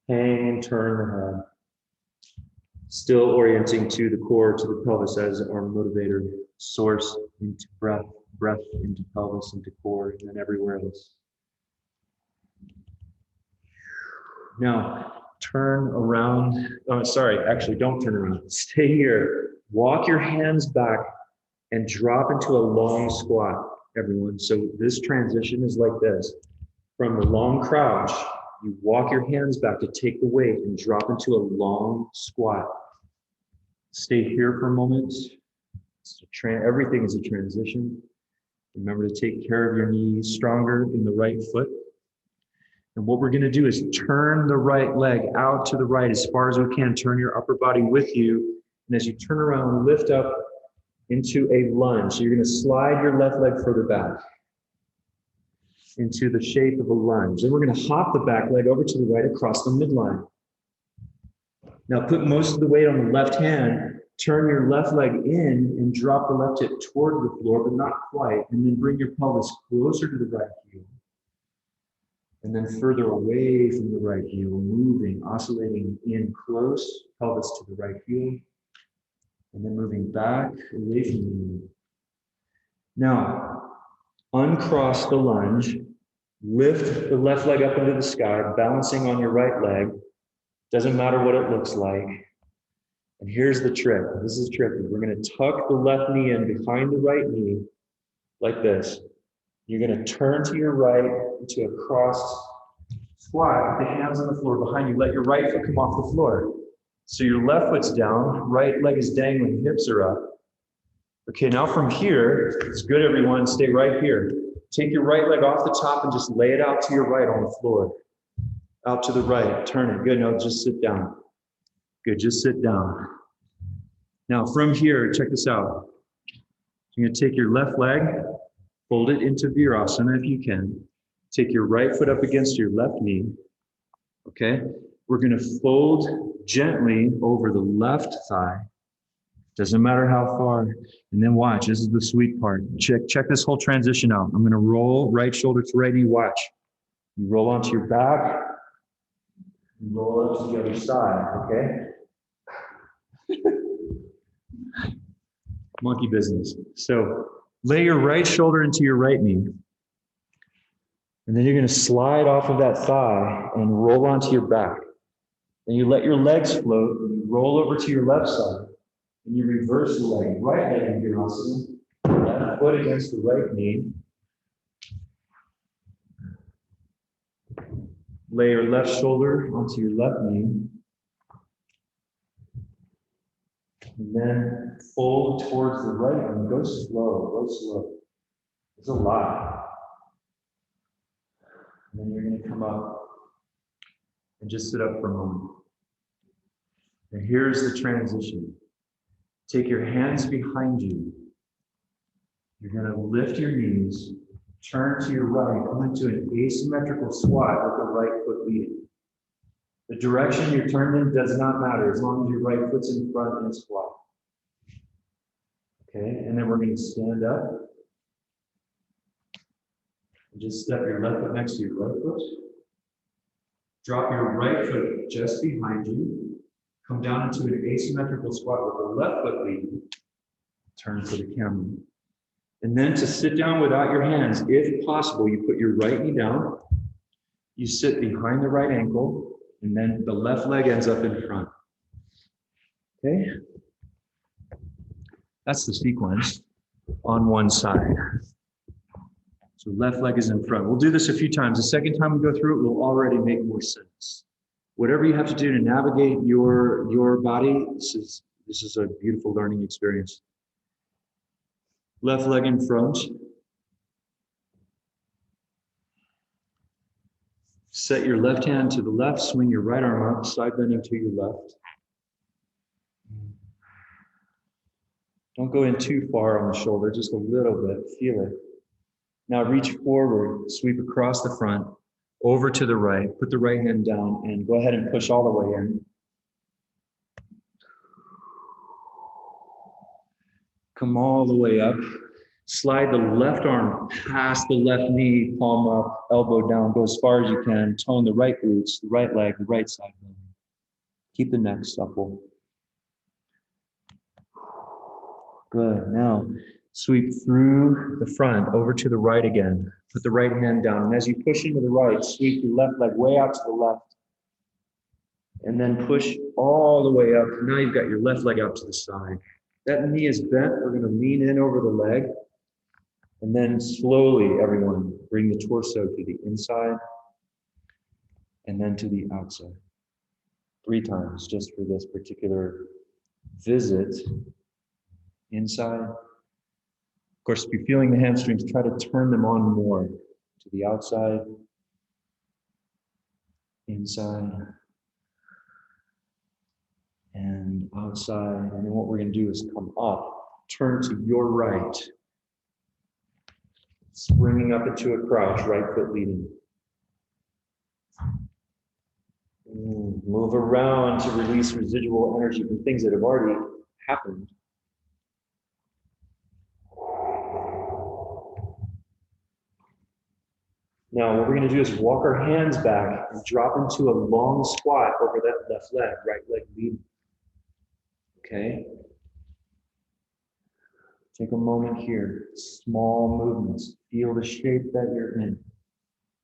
Hang and turn the head. Still orienting to the core, to the pelvis as our motivator. Source into breath, breath into pelvis, into core, and then everywhere else. Now, turn around. Oh, sorry, actually, don't turn around. Stay here. Walk your hands back and drop into a long squat, everyone. So this transition is like this. From the long crouch, you walk your hands back to take the weight and drop into a long squat. Stay here for a moment. Everything is a transition. Remember to take care of your knees, stronger in the right foot. And what we're going to do is turn the right leg out to the right as far as we can. Turn your upper body with you. And as you turn around, lift up into a lunge. So you're going to slide your left leg further back into the shape of a lunge. Then we're going to hop the back leg over to the right across the midline. Now put most of the weight on the left hand Turn your left leg in and drop the left hip toward the floor, but not quite. And then bring your pelvis closer to the right heel. And then further away from the right heel, moving, oscillating in close, pelvis to the right heel. And then moving back away from the heel. Now, uncross the lunge. Lift the left leg up into the sky, balancing on your right leg. Doesn't matter what it looks like. And here's the trick. This is tricky. We're going to tuck the left knee in behind the right knee like this. You're going to turn to your right into a cross squat with the hands on the floor behind you. Let your right foot come off the floor. So your left foot's down, right leg is dangling, hips are up. Okay, now from here, it's good everyone, stay right here. Take your right leg off the top and just lay it out to your right on the floor. Out to the right, turn it. Good, no, just sit down. Good, just sit down. Now from here, check this out. You're gonna take your left leg, fold it into Virasana if you can. Take your right foot up against your left knee, okay? We're gonna fold gently over the left thigh. Doesn't matter how far. And then watch, this is the sweet part. Check this whole transition out. I'm gonna roll right shoulder to right knee, watch. You roll onto your back, you roll up to the other side, okay? Monkey business. So lay your right shoulder into your right knee. And then you're gonna slide off of that thigh and roll onto your back. Then you let your legs float, and you roll over to your left side. And you reverse the leg, right leg in Virasana, left foot against the right knee. Lay your left shoulder onto your left knee. And then fold towards the right one. Go slow, go slow. There's a lot. And then you're going to come up and just sit up for a moment. And here's the transition. Take your hands behind you. You're going to lift your knees, turn to your right, come into an asymmetrical squat with the right foot leading. The direction you're turned in does not matter as long as your right foot's in front in a squat. Okay, and then we're going to stand up. And just step your left foot next to your right foot. Drop your right foot just behind you. Come down into an asymmetrical squat with the left foot leading. Turn to the camera. And then to sit down without your hands, if possible, you put your right knee down. You sit behind the right ankle, and then the left leg ends up in front. Okay? That's the sequence on one side. So left leg is in front. We'll do this a few times. The second time we go through it, will already make more sense. Whatever you have to do to navigate your body, this is a beautiful learning experience. Left leg in front. Set your left hand to the left, swing your right arm up, side bending to your left. Don't go in too far on the shoulder, just a little bit, feel it. Now reach forward, sweep across the front, over to the right, put the right hand down, and go ahead and push all the way in. Come all the way up. Slide the left arm past the left knee, palm up, elbow down, go as far as you can. Tone the right glutes, the right leg, the right side. Keep the neck supple. Good. Now, sweep through the front, over to the right again. Put the right hand down. And as you push into the right, sweep your left leg way out to the left. And then push all the way up. Now you've got your left leg out to the side. That knee is bent. We're going to lean in over the leg. And then slowly, everyone, bring the torso to the inside and then to the outside. 3 times just for this particular visit. Inside. Of course, if you're feeling the hamstrings, try to turn them on more to the outside, inside, and outside. And then what we're going to do is come up, turn to your right, springing up into a crouch, right foot leading. Move around to release residual energy from things that have already happened. Now, what we're going to do is walk our hands back and drop into a long squat over that left leg, right leg leading. Okay? Take a moment here. Small movements. Feel the shape that you're in.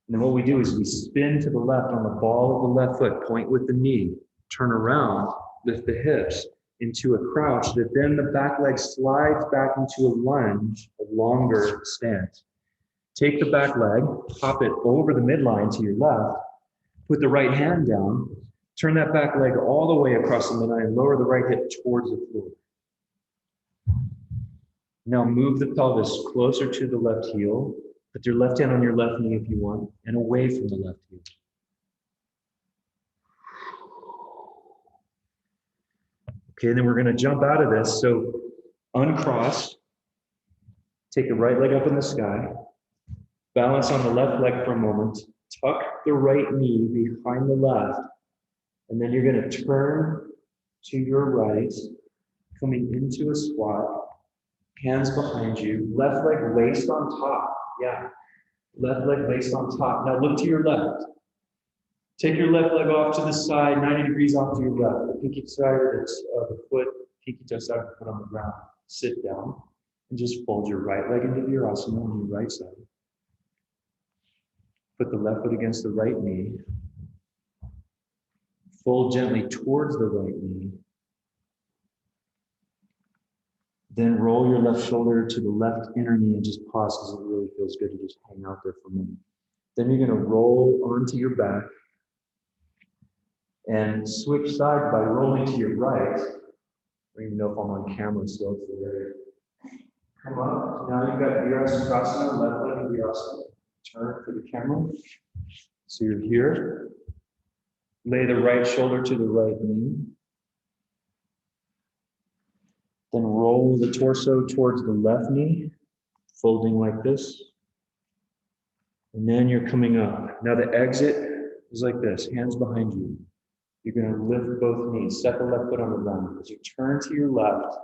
And then what we do is we spin to the left on the ball of the left foot, point with the knee, turn around, lift the hips into a crouch, that then the back leg slides back into a lunge, a longer stance. Take the back leg, pop it over the midline to your left, put the right hand down, turn that back leg all the way across the midline, lower the right hip towards the floor. Now move the pelvis closer to the left heel. Put your left hand on your left knee if you want, and away from the left heel. Okay, and then we're going to jump out of this. So uncross, take the right leg up in the sky, balance on the left leg for a moment, tuck the right knee behind the left, and then you're going to turn to your right, coming into a squat, hands behind you, left leg laced on top. Yeah, left leg laced on top. Now look to your left. Take your left leg off to the side, 90 degrees off to your left. The pinky side of the foot, pinky toe side of the foot on the ground. Sit down and just fold your right leg into virasana on your right side. Put the left foot against the right knee. Fold gently towards the right knee. Then roll your left shoulder to the left inner knee and just pause because it really feels good to just hang out there for a minute. Then you're going to roll onto your back and switch sides by rolling to your right. I don't even know if I'm on camera, so it's there. Come up. Now you've got virasana, left leg and virasana. Turn for the camera. So you're here. Lay the right shoulder to the right knee. Then roll the torso towards the left knee, folding like this. And then you're coming up. Now the exit is like this, hands behind you. You're going to lift both knees, set the left foot on the ground. As you turn to your left,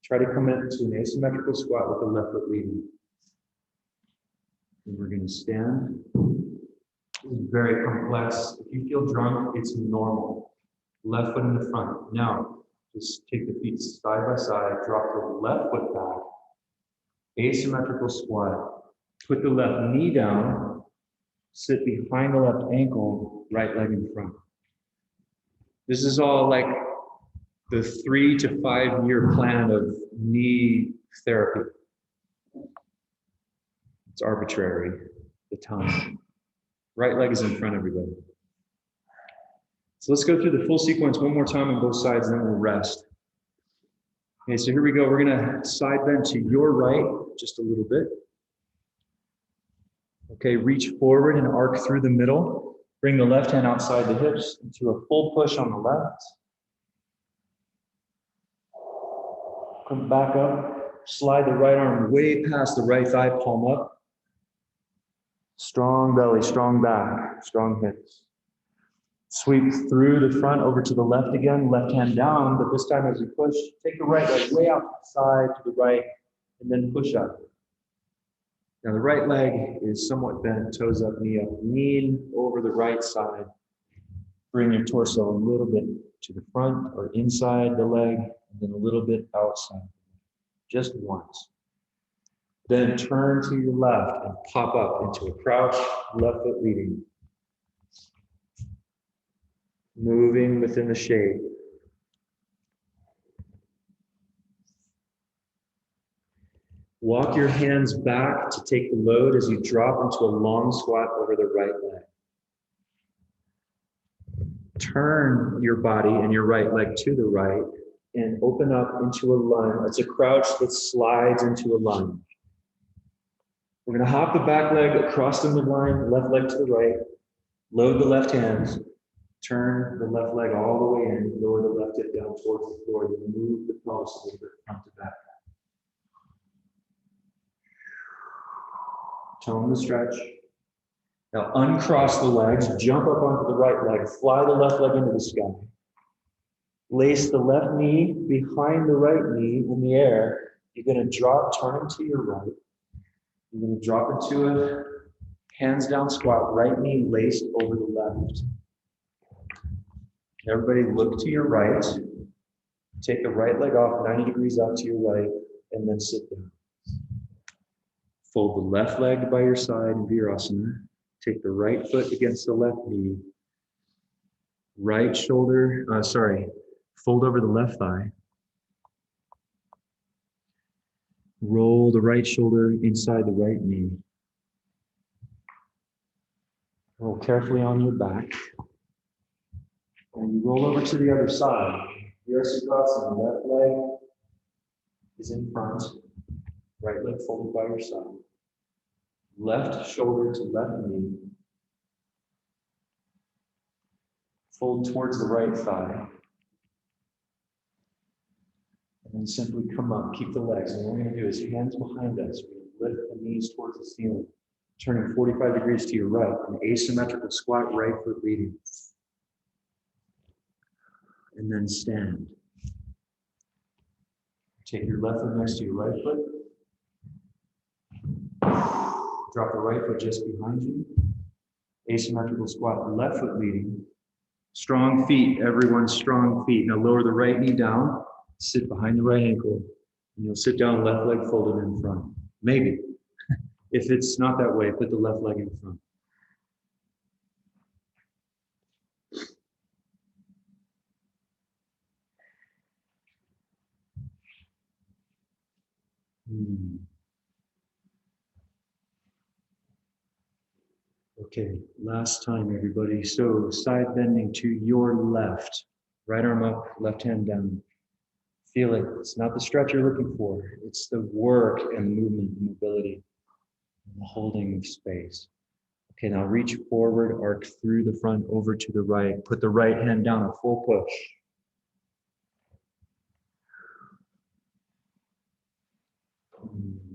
try to come into an asymmetrical squat with the left foot leading. And we're going to stand. This is very complex. If you feel drunk, it's normal. Left foot in the front. Now, just take the feet side by side, drop the left foot back, asymmetrical squat. Put the left knee down, sit behind the left ankle, right leg in front. This is all like the 3 to 5 year plan of knee therapy. It's arbitrary, the time. Right leg is in front, everybody. So let's go through the full sequence one more time on both sides, and then we'll rest. Okay, so here we go. We're going to side bend to your right just a little bit. Okay, reach forward and arc through the middle. Bring the left hand outside the hips into a full push on the left. Come back up. Slide the right arm way past the right thigh, palm up. Strong belly, strong back, strong hips. Sweep through the front over to the left again, left hand down, but this time as you push, take the right leg way out to the side, to the right, and then push up. Now the right leg is somewhat bent, toes up, knee up. Lean over the right side. Bring your torso a little bit to the front or inside the leg, and then a little bit outside. Just once. Then turn to your left and pop up into a crouch, left foot leading. Moving within the shape. Walk your hands back to take the load as you drop into a long squat over the right leg. Turn your body and your right leg to the right and open up into a lunge. It's a crouch that slides into a lunge. We're going to hop the back leg across the midline, left leg to the right. Load the left hands. Turn the left leg all the way in. Lower the left hip down towards the floor. Then move the pelvis a little bit front to back. Tone the stretch. Now uncross the legs, jump up onto the right leg, fly the left leg into the sky. Place the left knee behind the right knee in the air. You're going to drop, turn to your right. You're going to drop into a hands down squat, right knee laced over the left. Everybody look to your right. Take the right leg off 90 degrees out to your right, and then sit down. Fold the left leg by your side in Virasana. Take the right foot against the left knee. Right shoulder, fold over the left thigh. Roll the right shoulder inside the right knee. Roll carefully on your back. And you roll over to the other side. Virasana, left leg is in front. Right leg folded by your side. Left shoulder to left knee. Fold towards the right thigh. And then simply come up, keep the legs. And what we're going to do is hands behind us. We're going to lift the knees towards the ceiling. Turning 45 degrees to your right. An asymmetrical squat, right foot leading. And then stand. Take your left foot next to your right foot. Drop the right foot just behind you. Asymmetrical squat, left foot leading. Strong feet, everyone, strong feet. Now lower the right knee down, sit behind the right ankle, and you'll sit down, left leg folded in front. Maybe. If it's not that way, put the left leg in front. Okay, last time, everybody. So side bending to your left. Right arm up, left hand down. Feel it. It's not the stretch you're looking for. It's the work and movement, mobility, and the holding of space. Okay, now reach forward, arc through the front, over to the right. Put the right hand down, a full push.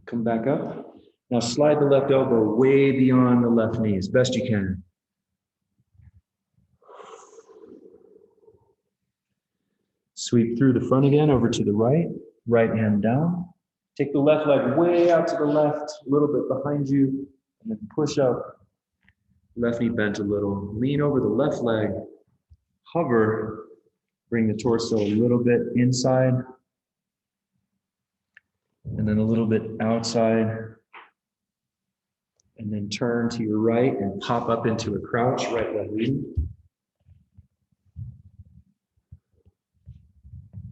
Come back up. Now slide the left elbow way beyond the left knee as best you can. Sweep through the front again, over to the right. Right hand down. Take the left leg way out to the left, a little bit behind you, and then push up. Left knee bent a little. Lean over the left leg. Hover. Bring the torso a little bit inside. And then a little bit outside. And then turn to your right and pop up into a crouch, right leg leading.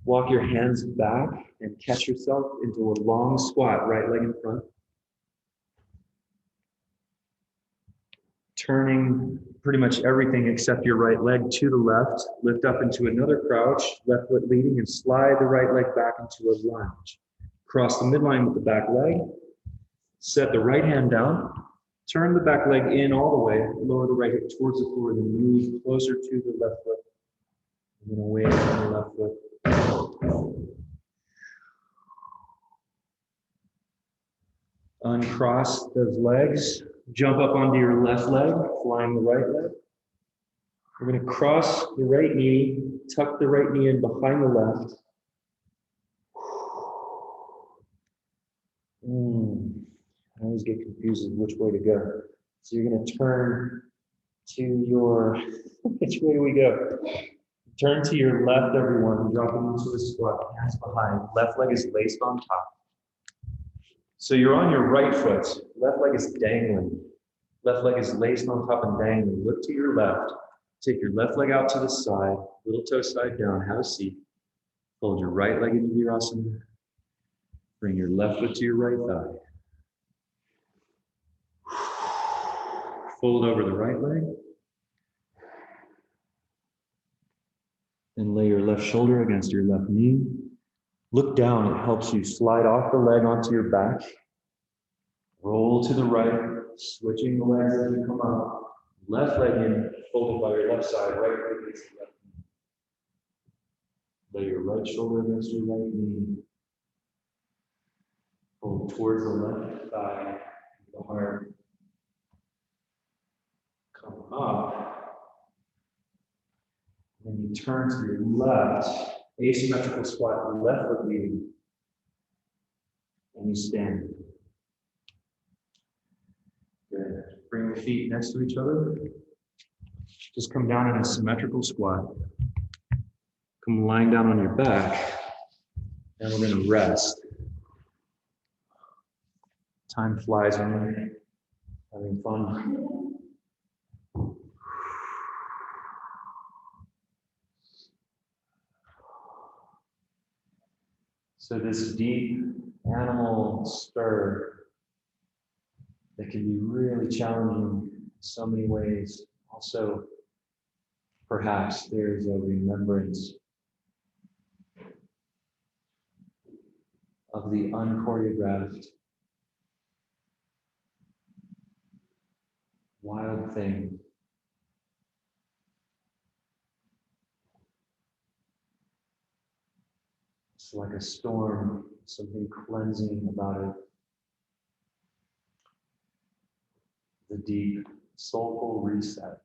Walk your hands back and catch yourself into a long squat, right leg in front. Turning pretty much everything except your right leg to the left. Lift up into another crouch, left foot leading, and slide the right leg back into a lunge. Cross the midline with the back leg. Set the right hand down. Turn the back leg in all the way. Lower the right hip towards the floor, then move closer to the left foot. And then away from the left foot. Uncross those legs. Jump up onto your left leg, flying the right leg. We're going to cross the right knee, tuck the right knee in behind the left. I always get confused with which way to go. So you're going to turn to your, which way do we go? Turn to your left, everyone. Drop into a squat, hands behind. Left leg is laced on top. So you're on your right foot. Left leg is dangling. Left leg is laced on top and dangling. Look to your left. Take your left leg out to the side. Little toe side down. Have a seat. Fold your right leg into Virasana. Bring your left foot to your right thigh. Fold over the right leg. And lay your left shoulder against your left knee. Look down. It helps you slide off the leg onto your back. Roll to the right, switching the legs as you come up. Left leg in, folded by your left side, right leg against the left knee. Lay your right shoulder against your right knee. Fold towards the left thigh, the heart. Come up. Then you turn to your left, Asymmetrical squat, left foot leading. And you stand. Good. Bring the feet next to each other. Just come down in a symmetrical squat. Come lying down on your back. And we're going to rest. Time flies when you're having fun. So this deep animal stir that can be really challenging in so many ways. Also, perhaps there's a remembrance of the unchoreographed wild thing. It's like a storm, something cleansing about it. The deep, soulful reset.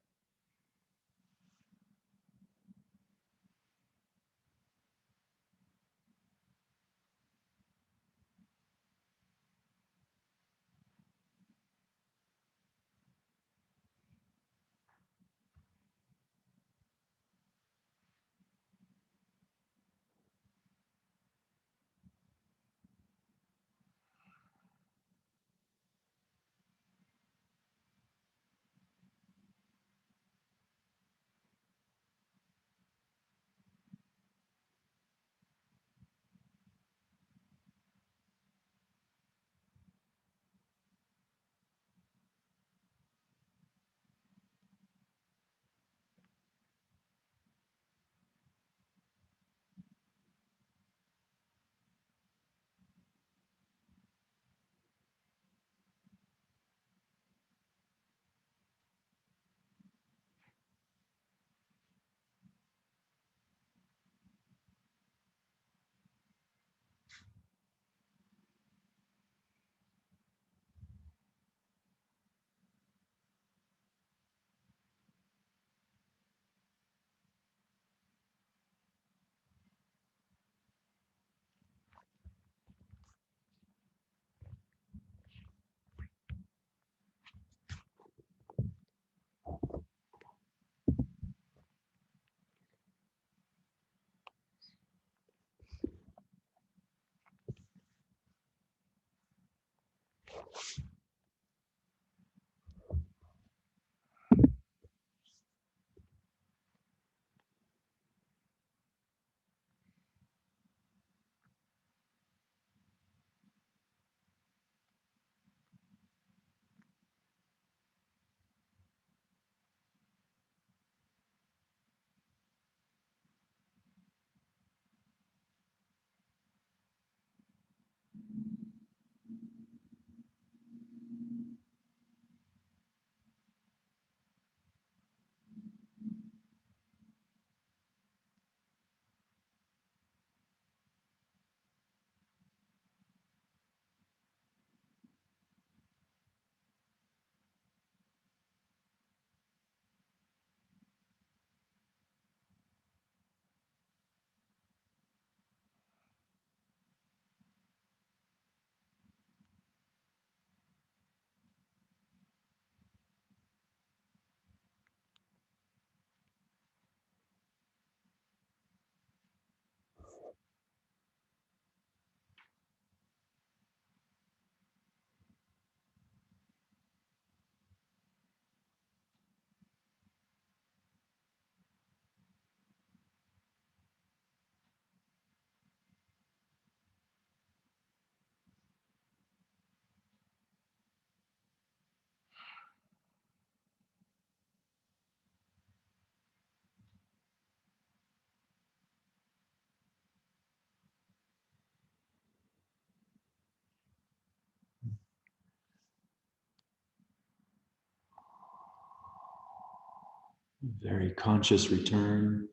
Very conscious return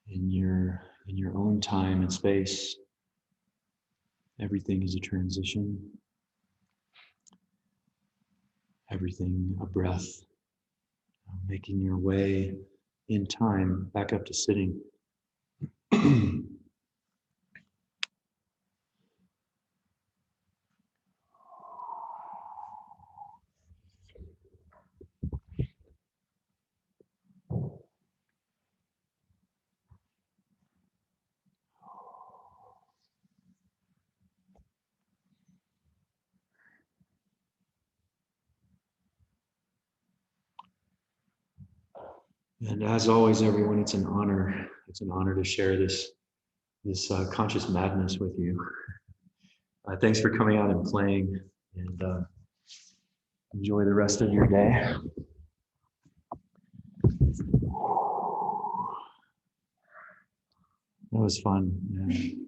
in your own time and space. Everything is a transition. Everything a breath. Making your way in time back up to sitting. And as always, everyone, it's an honor. It's an honor to share this conscious madness with you. Thanks for coming out and playing, and enjoy the rest of your day. That was fun. Yeah.